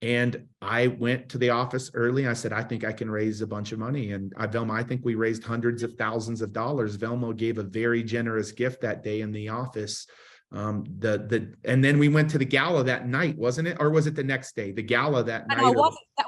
And I went to the office early. I said, I think I can raise a bunch of money. And Vilma, I think we raised hundreds of thousands of dollars. Vilma gave a very generous gift that day in the office. And then we went to the gala that night, wasn't it? Or was it the next day? The gala that night.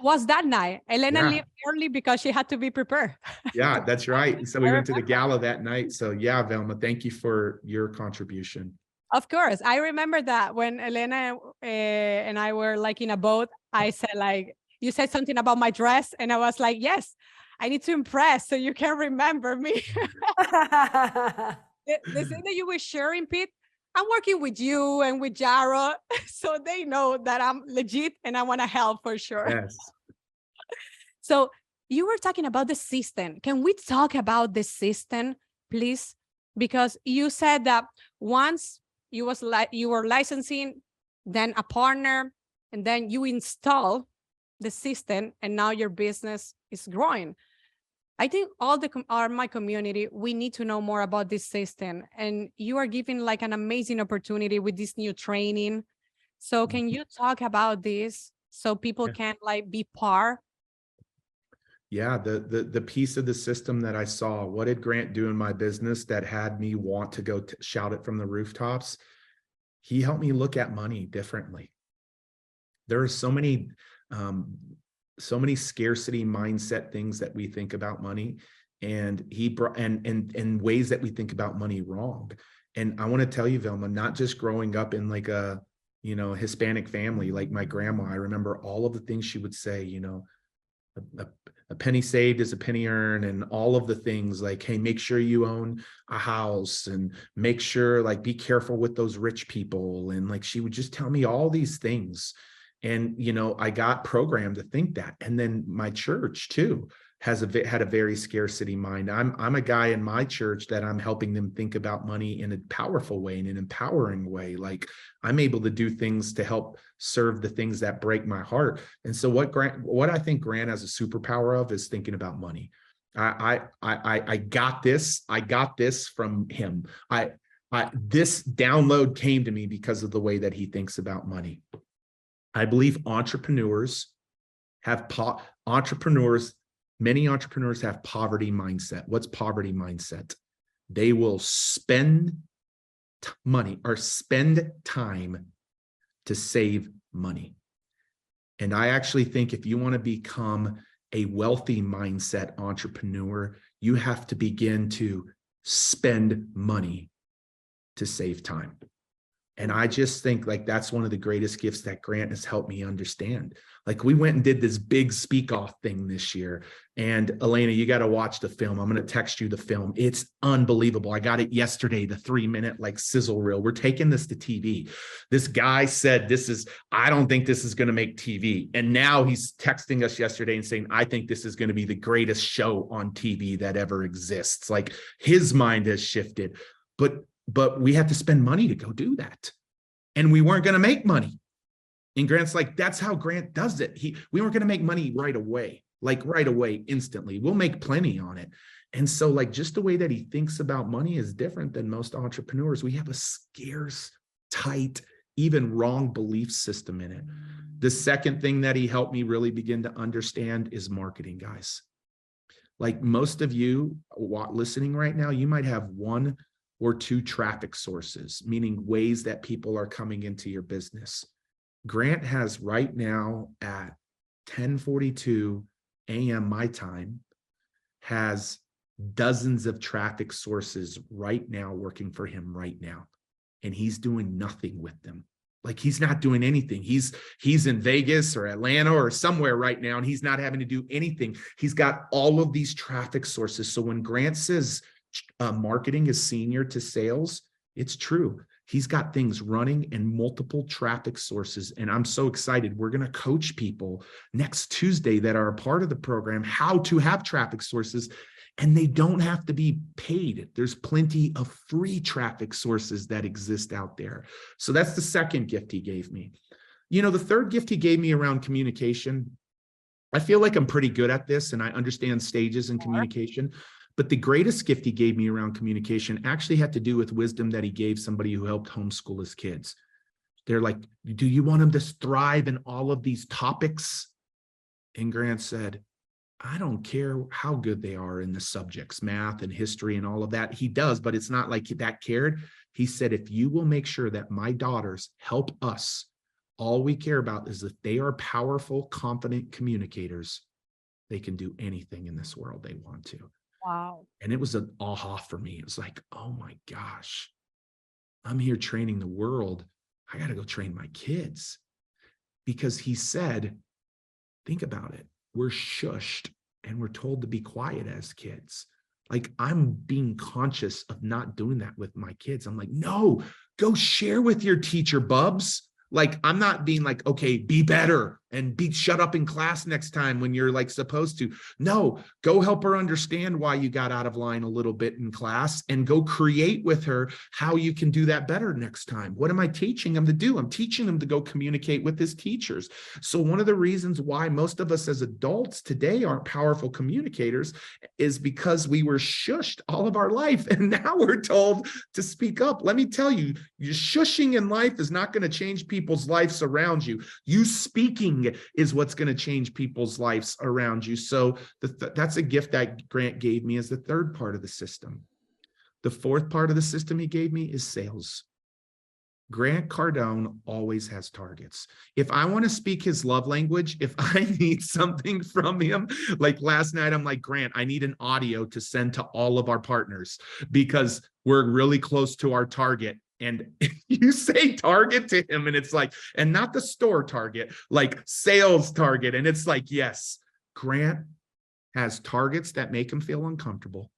Was that night. Elena left early because she had to be prepared. Yeah, that's right. So we went to the gala that night. So yeah, Vilma, thank you for your contribution. Of course. I remember that when Elena and I were like in a boat, I said, like, you said something about my dress. And I was like, yes, I need to impress so you can remember me. The thing that you were sharing, Pete, I'm working with you and with Jaro, so they know that I'm legit and I want to help for sure. Yes. So you were talking about the system. Can we talk about the system, please? Because you said that once you were licensing, then a partner, and then you install the system, and now your business is growing. I think all my community, we need to know more about this system, and you are giving like an amazing opportunity with this new training. So can you talk about this so people can like be part? Yeah, the piece of the system that I saw, what did Grant do in my business that had me want to go shout it from the rooftops? He helped me look at money differently. There are so many scarcity mindset things that we think about money, and he brought and ways that we think about money wrong. And I want to tell you, Vilma, not just growing up in like a Hispanic family, like my grandma, I remember all of the things she would say, a penny saved is a penny earned, and all of the things like, hey, make sure you own a house, and make sure, like, be careful with those rich people. And like, she would just tell me all these things. And, I got programmed to think that. And then my church too had a very scarcity mind. I'm a guy in my church that I'm helping them think about money in a powerful way, in an empowering way. Like I'm able to do things to help serve the things that break my heart. And so what I think Grant has a superpower of is thinking about money. I got this. I got this from him. This download came to me because of the way that he thinks about money. I believe many entrepreneurs have poverty mindset. What's poverty mindset? They will spend money or spend time to save money. And I actually think if you want to become a wealthy mindset entrepreneur, you have to begin to spend money to save time. And I just think like that's one of the greatest gifts that Grant has helped me understand. Like we went and did this big speak off thing this year. And Elena, you got to watch the film. I'm going to text you the film. It's unbelievable. I got it yesterday, the 3-minute like sizzle reel. We're taking this to TV. This guy said, I don't think this is going to make TV. And now he's texting us yesterday and saying, I think this is going to be the greatest show on TV that ever exists. Like his mind has shifted, but we had to spend money to go do that. And we weren't going to make money. And Grant's like, that's how Grant does it. We weren't going to make money right away, instantly. We'll make plenty on it. And so like just the way that he thinks about money is different than most entrepreneurs. We have a scarce, tight, even wrong belief system in it. The second thing that he helped me really begin to understand is marketing, guys. Like most of you listening right now, you might have 1 or 2 traffic sources, meaning ways that people are coming into your business. Grant has right now at 10:42 a.m. my time, has dozens of traffic sources right now working for him right now. And he's doing nothing with them. Like he's not doing anything. He's in Vegas or Atlanta or somewhere right now, and he's not having to do anything. He's got all of these traffic sources. So when Grant says marketing is senior to sales, it's true. He's got things running and multiple traffic sources. And I'm so excited. We're going to coach people next Tuesday that are a part of the program how to have traffic sources, and they don't have to be paid. There's plenty of free traffic sources that exist out there. So that's the second gift he gave me. You know, the third gift he gave me around communication, I feel like I'm pretty good at this and I understand stages in communication. But the greatest gift he gave me around communication actually had to do with wisdom that he gave somebody who helped homeschool his kids. They're like, do you want them to thrive in all of these topics? And Grant said, I don't care how good they are in the subjects, math and history and all of that. He does, but it's not like that cared. He said, if you will make sure that my daughters help us, all we care about is that they are powerful, confident communicators. They can do anything in this world they want to. Wow. And it was an aha for me. It was like, oh my gosh, I'm here training the world. I got to go train my kids. Because he said, think about it. We're shushed and we're told to be quiet as kids. Like I'm being conscious of not doing that with my kids. I'm like, no, go share with your teacher, bubs. Like, I'm not being like, okay, be better and shut up in class next time when you're like supposed to. No, go help her understand why you got out of line a little bit in class and go create with her how you can do that better next time. What am I teaching them to do? I'm teaching them to go communicate with his teachers. So one of the reasons why most of us as adults today aren't powerful communicators is because we were shushed all of our life. And now we're told to speak up. Let me tell you, your shushing in life is not going to change people's lives around you. You speaking is what's going to change people's lives around you. So that's a gift that Grant gave me as the third part of the system. The fourth part of the system he gave me is sales. Grant Cardone always has targets. If I want to speak his love language, if I need something from him, like last night, I'm like, Grant, I need an audio to send to all of our partners because we're really close to our target. And you say target to him and it's like, and not the store target, like sales target. And it's like, yes, Grant has targets that make him feel uncomfortable.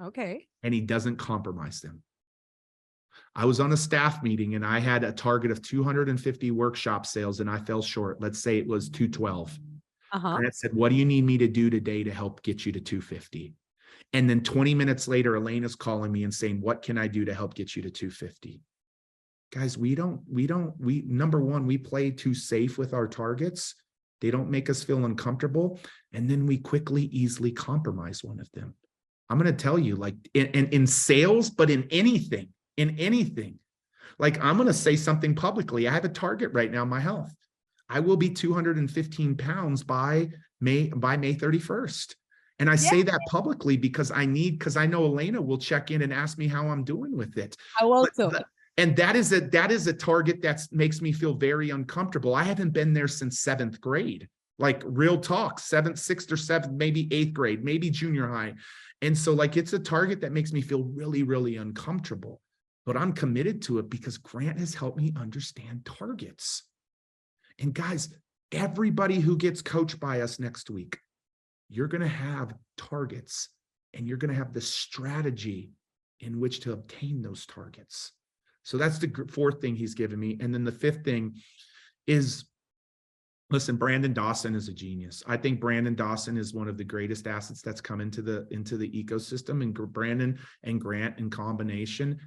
Okay. And he doesn't compromise them. I was on a staff meeting and I had a target of 250 workshop sales and I fell short. Let's say it was 212. Grant said, what do you need me to do today to help get you to 250? And then 20 minutes later, Elena's calling me and saying, what can I do to help get you to 250? Guys, we number one, we play too safe with our targets. They don't make us feel uncomfortable. And then we quickly, easily compromise one of them. I'm going to tell you, like in sales, but in anything, like I'm going to say something publicly. I have a target right now, my health. I will be 215 pounds by May 31st. And I say that publicly because I know Elena will check in and ask me how I'm doing with it. I will too. And that is a target that makes me feel very uncomfortable. I haven't been there since 7th grade, like real talk, 6th or 7th, maybe 8th grade, maybe junior high. And so like, it's a target that makes me feel really, really uncomfortable, but I'm committed to it because Grant has helped me understand targets. And guys, everybody who gets coached by us next week, you're going to have targets and you're going to have the strategy in which to obtain those targets. So that's the 4th thing he's given me. And then the 5th thing is, listen, Brandon Dawson is a genius. I think Brandon Dawson is one of the greatest assets that's come into the ecosystem, and Brandon and Grant in combination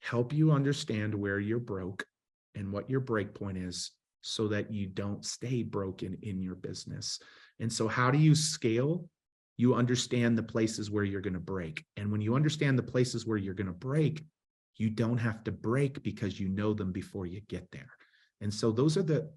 help you understand where you're broke and what your break point is so that you don't stay broken in your business. And so how do you scale? You understand the places where you're going to break. And when you understand the places where you're going to break, you don't have to break because you know them before you get there. And so those are the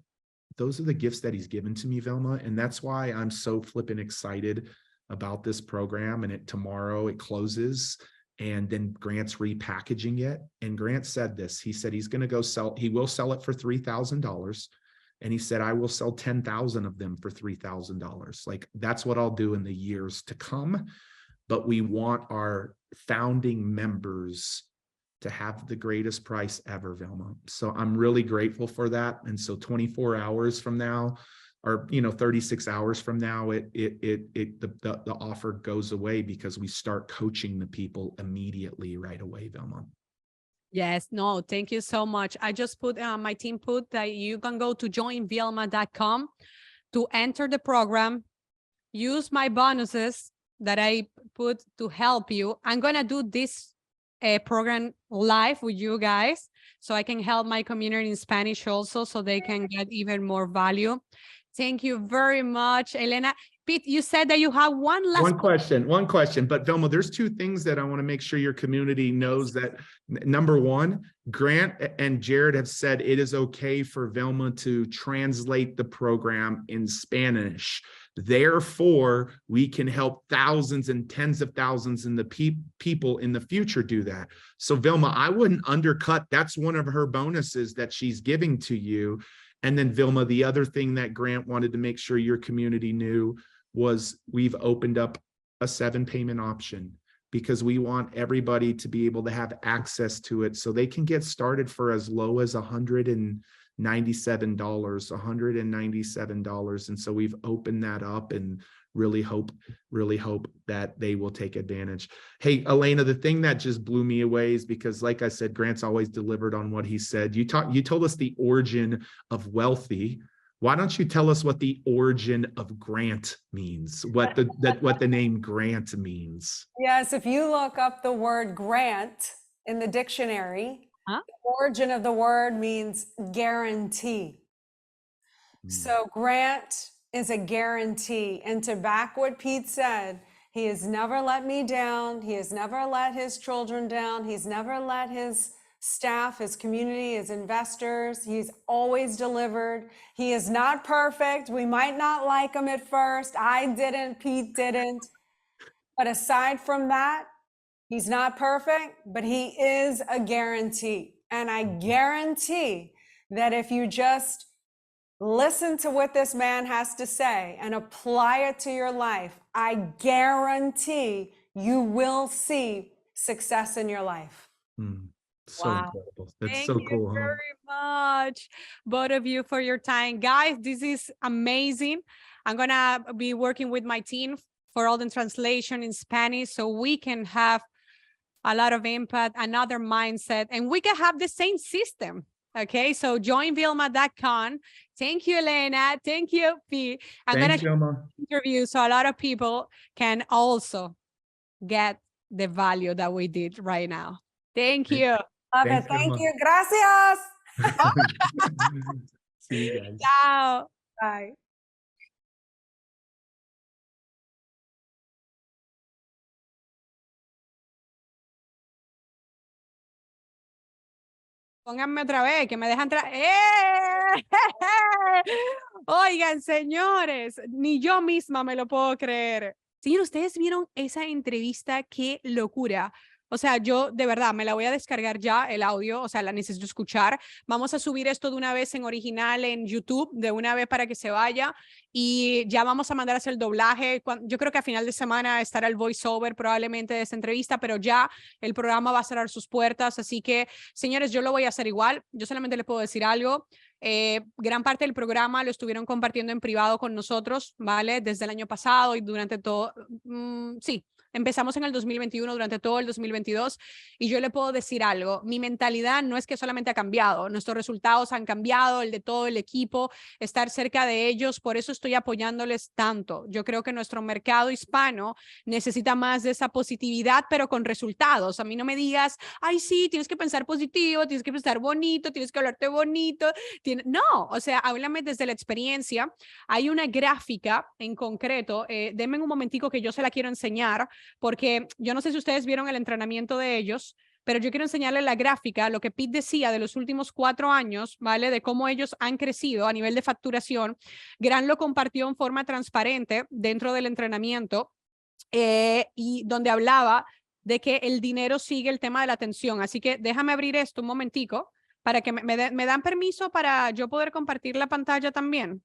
gifts that he's given to me, Vilma. And that's why I'm so flippin' excited about this program. And tomorrow it closes, and then Grant's repackaging it. And Grant said this, he said he's going to he will sell it for $3,000. And he said, I will sell 10,000 of them for $3,000. Like, that's what I'll do in the years to come. But we want our founding members to have the greatest price ever, Vilma. So I'm really grateful for that. And so 24 hours from now, or 36 hours from now, the offer goes away because we start coaching the people immediately right away, Vilma. Yes, no, thank you so much. I just put, my team put that you can go to joinvilma.com to enter the program, use my bonuses that I put to help you. I'm going to do this program live with you guys so I can help my community in Spanish also, so they can get even more value. Thank you very much, Elena. Pete, you said that you have one question. But Vilma, there's 2 things that I want to make sure your community knows. That number one, Grant and Jared have said it is okay for Vilma to translate the program in Spanish. Therefore, we can help thousands and tens of thousands in the people in the future do that. So Vilma, I wouldn't undercut. That's one of her bonuses that she's giving to you. And then Vilma, the other thing that Grant wanted to make sure your community knew was we've opened up a 7-payment option because we want everybody to be able to have access to it, so they can get started for as low as $197. And so we've opened that up and really hope that they will take advantage. Hey, Elena, the thing that just blew me away is because, like I said, Grant's always delivered on what he said. You told us the origin of wealthy. Why don't you tell us what the origin of Grant means? What the name Grant means? Yes, if you look up the word Grant in the dictionary, the origin of the word means guarantee. So Grant is a guarantee. And to back what Pete said, he has never let me down. He has never let his children down. He's never let his staff, his community, his investors. He's always delivered. He is not perfect. We might not like him at first. I didn't, Pete didn't. But aside from that, he's not perfect, but he is a guarantee. And I guarantee that if you just listen to what this man has to say and apply it to your life, I guarantee you will see success in your life. So incredible. That's so cool. Thank you very much, both of you, for your time. Guys, this is amazing. I'm going to be working with my team for all the translation in Spanish so we can have a lot of impact, another mindset, and we can have the same system. Okay, so joinvilma.com. Thank you, Elena. Thank you, P. I'm Thanks, going to Vilma. interview so a lot of people can also get the value that we did right now. Thank you. Love Thanks, it. Thank Vilma. you. Gracias. See you guys. Ciao. Bye. Pónganme otra vez, que me dejan entrar. Oigan, señores, ni yo misma me lo puedo creer. Señor, ¿ustedes vieron esa entrevista? ¡Qué locura! O sea, yo de verdad me la voy a descargar ya el audio, o sea, la necesito escuchar. Vamos a subir esto de una vez en original en YouTube, de una vez para que se vaya. Y ya vamos a mandar a hacer el doblaje. Yo creo que a final de semana estará el voiceover probablemente de esta entrevista, pero ya el programa va a cerrar sus puertas. Así que, señores, yo lo voy a hacer igual. Yo solamente les puedo decir algo. Gran parte del programa lo estuvieron compartiendo en privado con nosotros, ¿vale? Desde el año pasado y durante todo, sí, empezamos en el 2021, durante todo el 2022, y yo le puedo decir algo, mi mentalidad no es que solamente ha cambiado, nuestros resultados han cambiado, el de todo el equipo, estar cerca de ellos, por eso estoy apoyándoles tanto. Yo creo que nuestro mercado hispano necesita más de esa positividad, pero con resultados. A mí no me digas, ay, sí, tienes que pensar positivo, tienes que pensar bonito, tienes que hablarte bonito. No, o sea, háblame desde la experiencia. Hay una gráfica en concreto, denme un momentico que yo se la quiero enseñar, porque yo no sé si ustedes vieron el entrenamiento de ellos, pero yo quiero enseñarles la gráfica, lo que Pete decía de los últimos 4 años, ¿vale? De cómo ellos han crecido a nivel de facturación. Grant lo compartió en forma transparente dentro del entrenamiento y donde hablaba de que el dinero sigue el tema de la atención. Así que déjame abrir esto un momentico para que me dan permiso para yo poder compartir la pantalla también,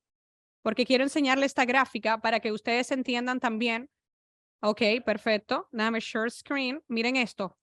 porque quiero enseñarle esta gráfica para que ustedes entiendan también. Ok, perfecto. Déjame share screen. Miren esto.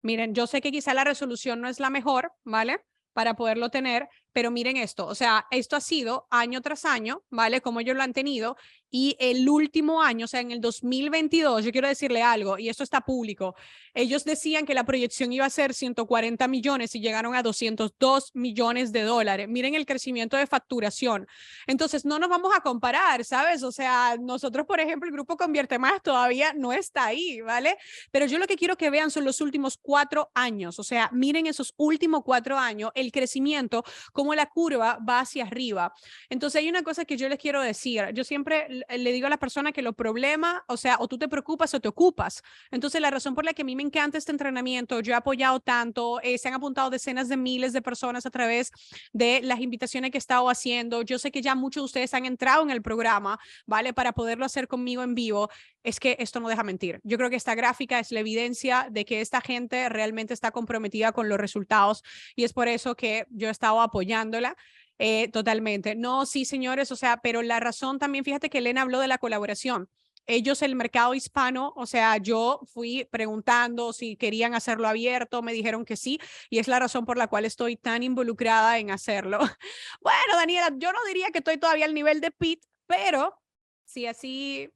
Miren, yo sé que quizá la resolución no es la mejor, ¿vale? Para poderlo tener, pero miren esto. O sea, esto ha sido año tras año, ¿vale? Como ellos lo han tenido. Y el último año, o sea, en el 2022, yo quiero decirle algo, y esto está público. Ellos decían que la proyección iba a ser 140 millones y llegaron a 202 millones de dólares. Miren el crecimiento de facturación. Entonces, no nos vamos a comparar, ¿sabes? O sea, nosotros, por ejemplo, el grupo Convierte Más todavía no está ahí, ¿vale? Pero yo lo que quiero que vean son los últimos 4 años. O sea, miren esos últimos 4 años, el crecimiento, cómo la curva va hacia arriba. Entonces, hay una cosa que yo les quiero decir. Yo siempre le digo a las personas que los problemas, o sea, o tú te preocupas o te ocupas. Entonces, la razón por la que a mí me encanta este entrenamiento, yo he apoyado tanto, se han apuntado decenas de miles de personas a través de las invitaciones que he estado haciendo. Yo sé que ya muchos de ustedes han entrado en el programa, ¿vale? Para poderlo hacer conmigo en vivo. Es que esto no deja mentir. Yo creo que esta gráfica es la evidencia de que esta gente realmente está comprometida con los resultados y es por eso que yo he estado apoyándola. Totalmente. No, sí, señores, o sea, pero la razón también, fíjate que Elena habló de la colaboración. Ellos, el mercado hispano, o sea, yo fui preguntando si querían hacerlo abierto, me dijeron que sí, y es la razón por la cual estoy tan involucrada en hacerlo. Bueno, Daniela, yo no diría que estoy todavía al nivel de Pete, pero si así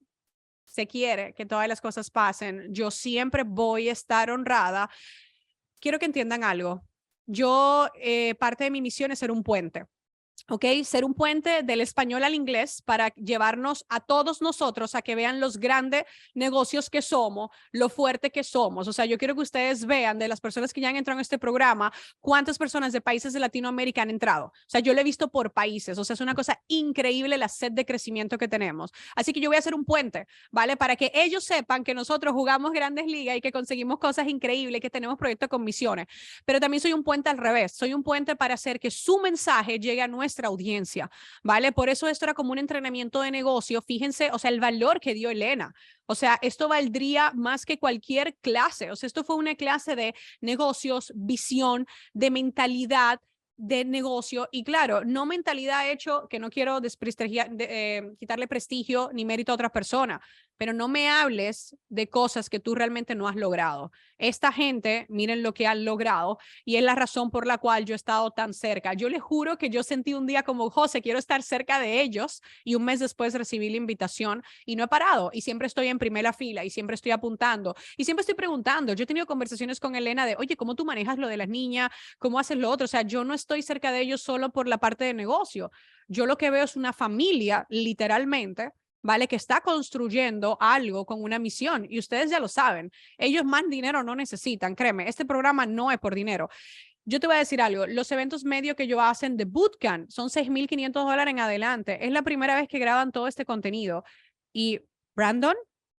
se quiere que todas las cosas pasen, yo siempre voy a estar honrada. Quiero que entiendan algo. Yo, parte de mi misión es ser un puente. ¿Ok? Ser un puente del español al inglés para llevarnos a todos nosotros a que vean los grandes negocios que somos, lo fuerte que somos. O sea, yo quiero que ustedes vean de las personas que ya han entrado en este programa, cuántas personas de países de Latinoamérica han entrado. O sea, yo lo he visto por países. O sea, es una cosa increíble la sed de crecimiento que tenemos. Así que yo voy a hacer un puente, ¿vale? Para que ellos sepan que nosotros jugamos grandes ligas y que conseguimos cosas increíbles, que tenemos proyectos con misiones. Pero también soy un puente al revés. Soy un puente para hacer que su mensaje llegue a nuestra audiencia, ¿vale? Por eso esto era como un entrenamiento de negocio. Fíjense, o sea, el valor que dio Elena. O sea, esto valdría más que cualquier clase. O sea, esto fue una clase de negocios, visión, de mentalidad de negocio y claro, no mentalidad hecho que no quiero quitarle prestigio ni mérito a otras personas, pero no me hables de cosas que tú realmente no has logrado. Esta gente, miren lo que han logrado y es la razón por la cual yo he estado tan cerca. Yo les juro que yo sentí un día como, José, quiero estar cerca de ellos y un mes después recibí la invitación y no he parado y siempre estoy en primera fila y siempre estoy apuntando y siempre estoy preguntando. Yo he tenido conversaciones con Elena de, oye, ¿cómo tú manejas lo de las niñas? ¿Cómo haces lo otro? O sea, yo no estoy estoy cerca de ellos solo por la parte de negocio. Yo lo que veo es una familia, literalmente, ¿vale? Que está construyendo algo con una misión y ustedes ya lo saben. Ellos más dinero no necesitan, créeme, este programa no es por dinero. Yo te voy a decir algo, los eventos medios que ellos hacen de bootcamp son $6,500 en adelante. Es la primera vez que graban todo este contenido. Y Brandon,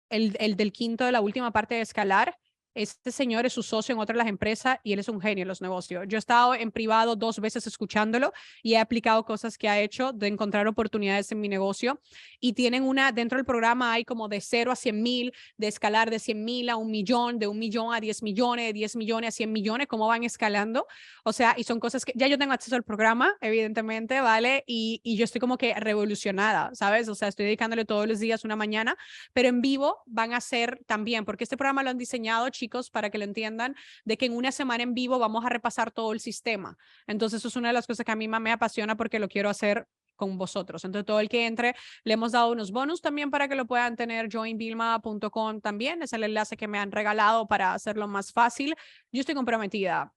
el del quinto de la última parte de escalar, este señor es su socio en otra de las empresas y él es un genio en los negocios. Yo he estado en privado 2 veces escuchándolo y he aplicado cosas que ha hecho de encontrar oportunidades en mi negocio. Y tienen dentro del programa hay como de 0 a 100,000, de escalar de 100,000 a 1,000,000, de 1,000,000 a 10 millones, de 10 millones a 100 millones, cómo van escalando. O sea, y son cosas que ya yo tengo acceso al programa, evidentemente, ¿vale? Y yo estoy como que revolucionada, ¿sabes? O sea, estoy dedicándole todos los días una mañana, pero en vivo van a ser también, porque este programa lo han diseñado, chicos, para que lo entiendan, de que en una semana en vivo vamos a repasar todo el sistema. Entonces, eso es una de las cosas que a mí más me apasiona porque lo quiero hacer con vosotros. Entonces, todo el que entre, le hemos dado unos bonus también para que lo puedan tener. joinvilma.com también es el enlace que me han regalado para hacerlo más fácil. Yo estoy comprometida.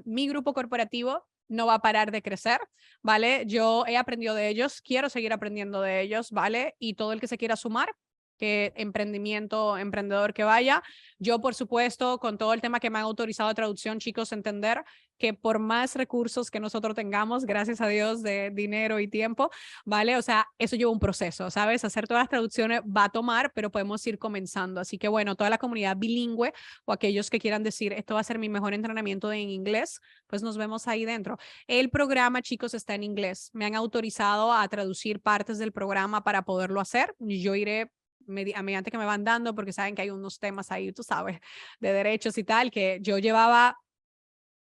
Mi grupo corporativo no va a parar de crecer, ¿vale? Yo he aprendido de ellos, quiero seguir aprendiendo de ellos, ¿vale? Y todo el que se quiera sumar, que emprendedor que vaya. Yo, por supuesto, con todo el tema que me han autorizado de traducción, chicos, entender que por más recursos que nosotros tengamos, gracias a Dios, de dinero y tiempo, ¿vale? O sea, eso lleva un proceso, ¿sabes? Hacer todas las traducciones va a tomar, pero podemos ir comenzando. Así que, bueno, toda la comunidad bilingüe o aquellos que quieran decir, esto va a ser mi mejor entrenamiento en inglés, pues nos vemos ahí dentro. El programa, chicos, está en inglés. Me han autorizado a traducir partes del programa para poderlo hacer. Yo iré mediante que me van dando, porque saben que hay unos temas ahí, tú sabes, de derechos y tal, que yo llevaba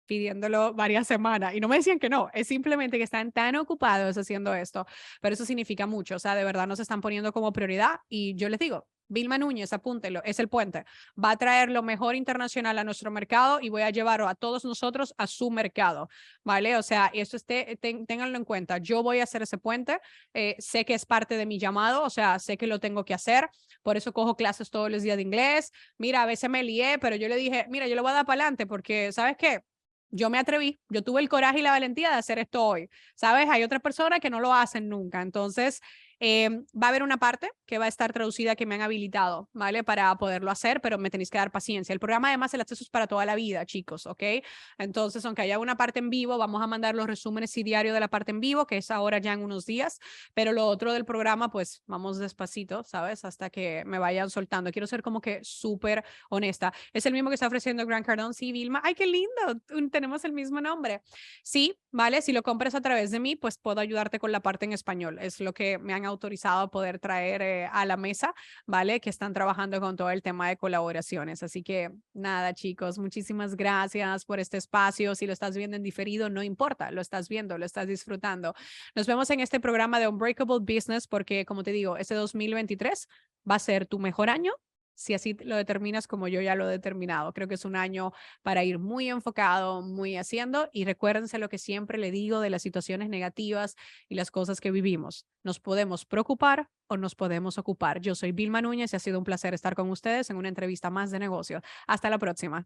pidiéndolo varias semanas y no me decían que no, es simplemente que están tan ocupados haciendo esto, pero eso significa mucho, o sea, de verdad nos están poniendo como prioridad y yo les digo, Vilma Núñez, apúntelo, es el puente, va a traer lo mejor internacional a nuestro mercado y voy a llevarlo a todos nosotros a su mercado, ¿vale? O sea, eso ténganlo en cuenta, yo voy a hacer ese puente, sé que es parte de mi llamado, o sea, sé que lo tengo que hacer, por eso cojo clases todos los días de inglés, mira, a veces me lié, pero yo le dije, mira, yo lo voy a dar para adelante porque, ¿sabes qué? Yo me atreví, yo tuve el coraje y la valentía de hacer esto hoy, ¿sabes? Hay otras personas que no lo hacen nunca, entonces va a haber una parte que va a estar traducida que me han habilitado, ¿vale? Para poderlo hacer, pero me tenéis que dar paciencia. El programa además el acceso es para toda la vida, chicos, ¿ok? Entonces, aunque haya una parte en vivo, vamos a mandar los resúmenes y diario de la parte en vivo, que es ahora ya en unos días, pero lo otro del programa, pues vamos despacito, ¿sabes? Hasta que me vayan soltando. Quiero ser como que súper honesta. Es el mismo que está ofreciendo Grant Cardone, sí, Vilma. ¡Ay, qué lindo! Tenemos el mismo nombre. Sí, ¿vale? Si lo compras a través de mí, pues puedo ayudarte con la parte en español. Es lo que me han autorizado a poder traer a la mesa, ¿vale? Que están trabajando con todo el tema de colaboraciones. Así que nada, chicos, muchísimas gracias por este espacio. Si lo estás viendo en diferido, no importa, lo estás viendo, lo estás disfrutando. Nos vemos en este programa de Unbreakable Business porque, como te digo, este 2023 va a ser tu mejor año si así lo determinas como yo ya lo he determinado. Creo que es un año para ir muy enfocado, muy haciendo y recuérdense lo que siempre le digo de las situaciones negativas y las cosas que vivimos. Nos podemos preocupar o nos podemos ocupar. Yo soy Vilma Núñez y ha sido un placer estar con ustedes en una entrevista más de negocio. Hasta la próxima.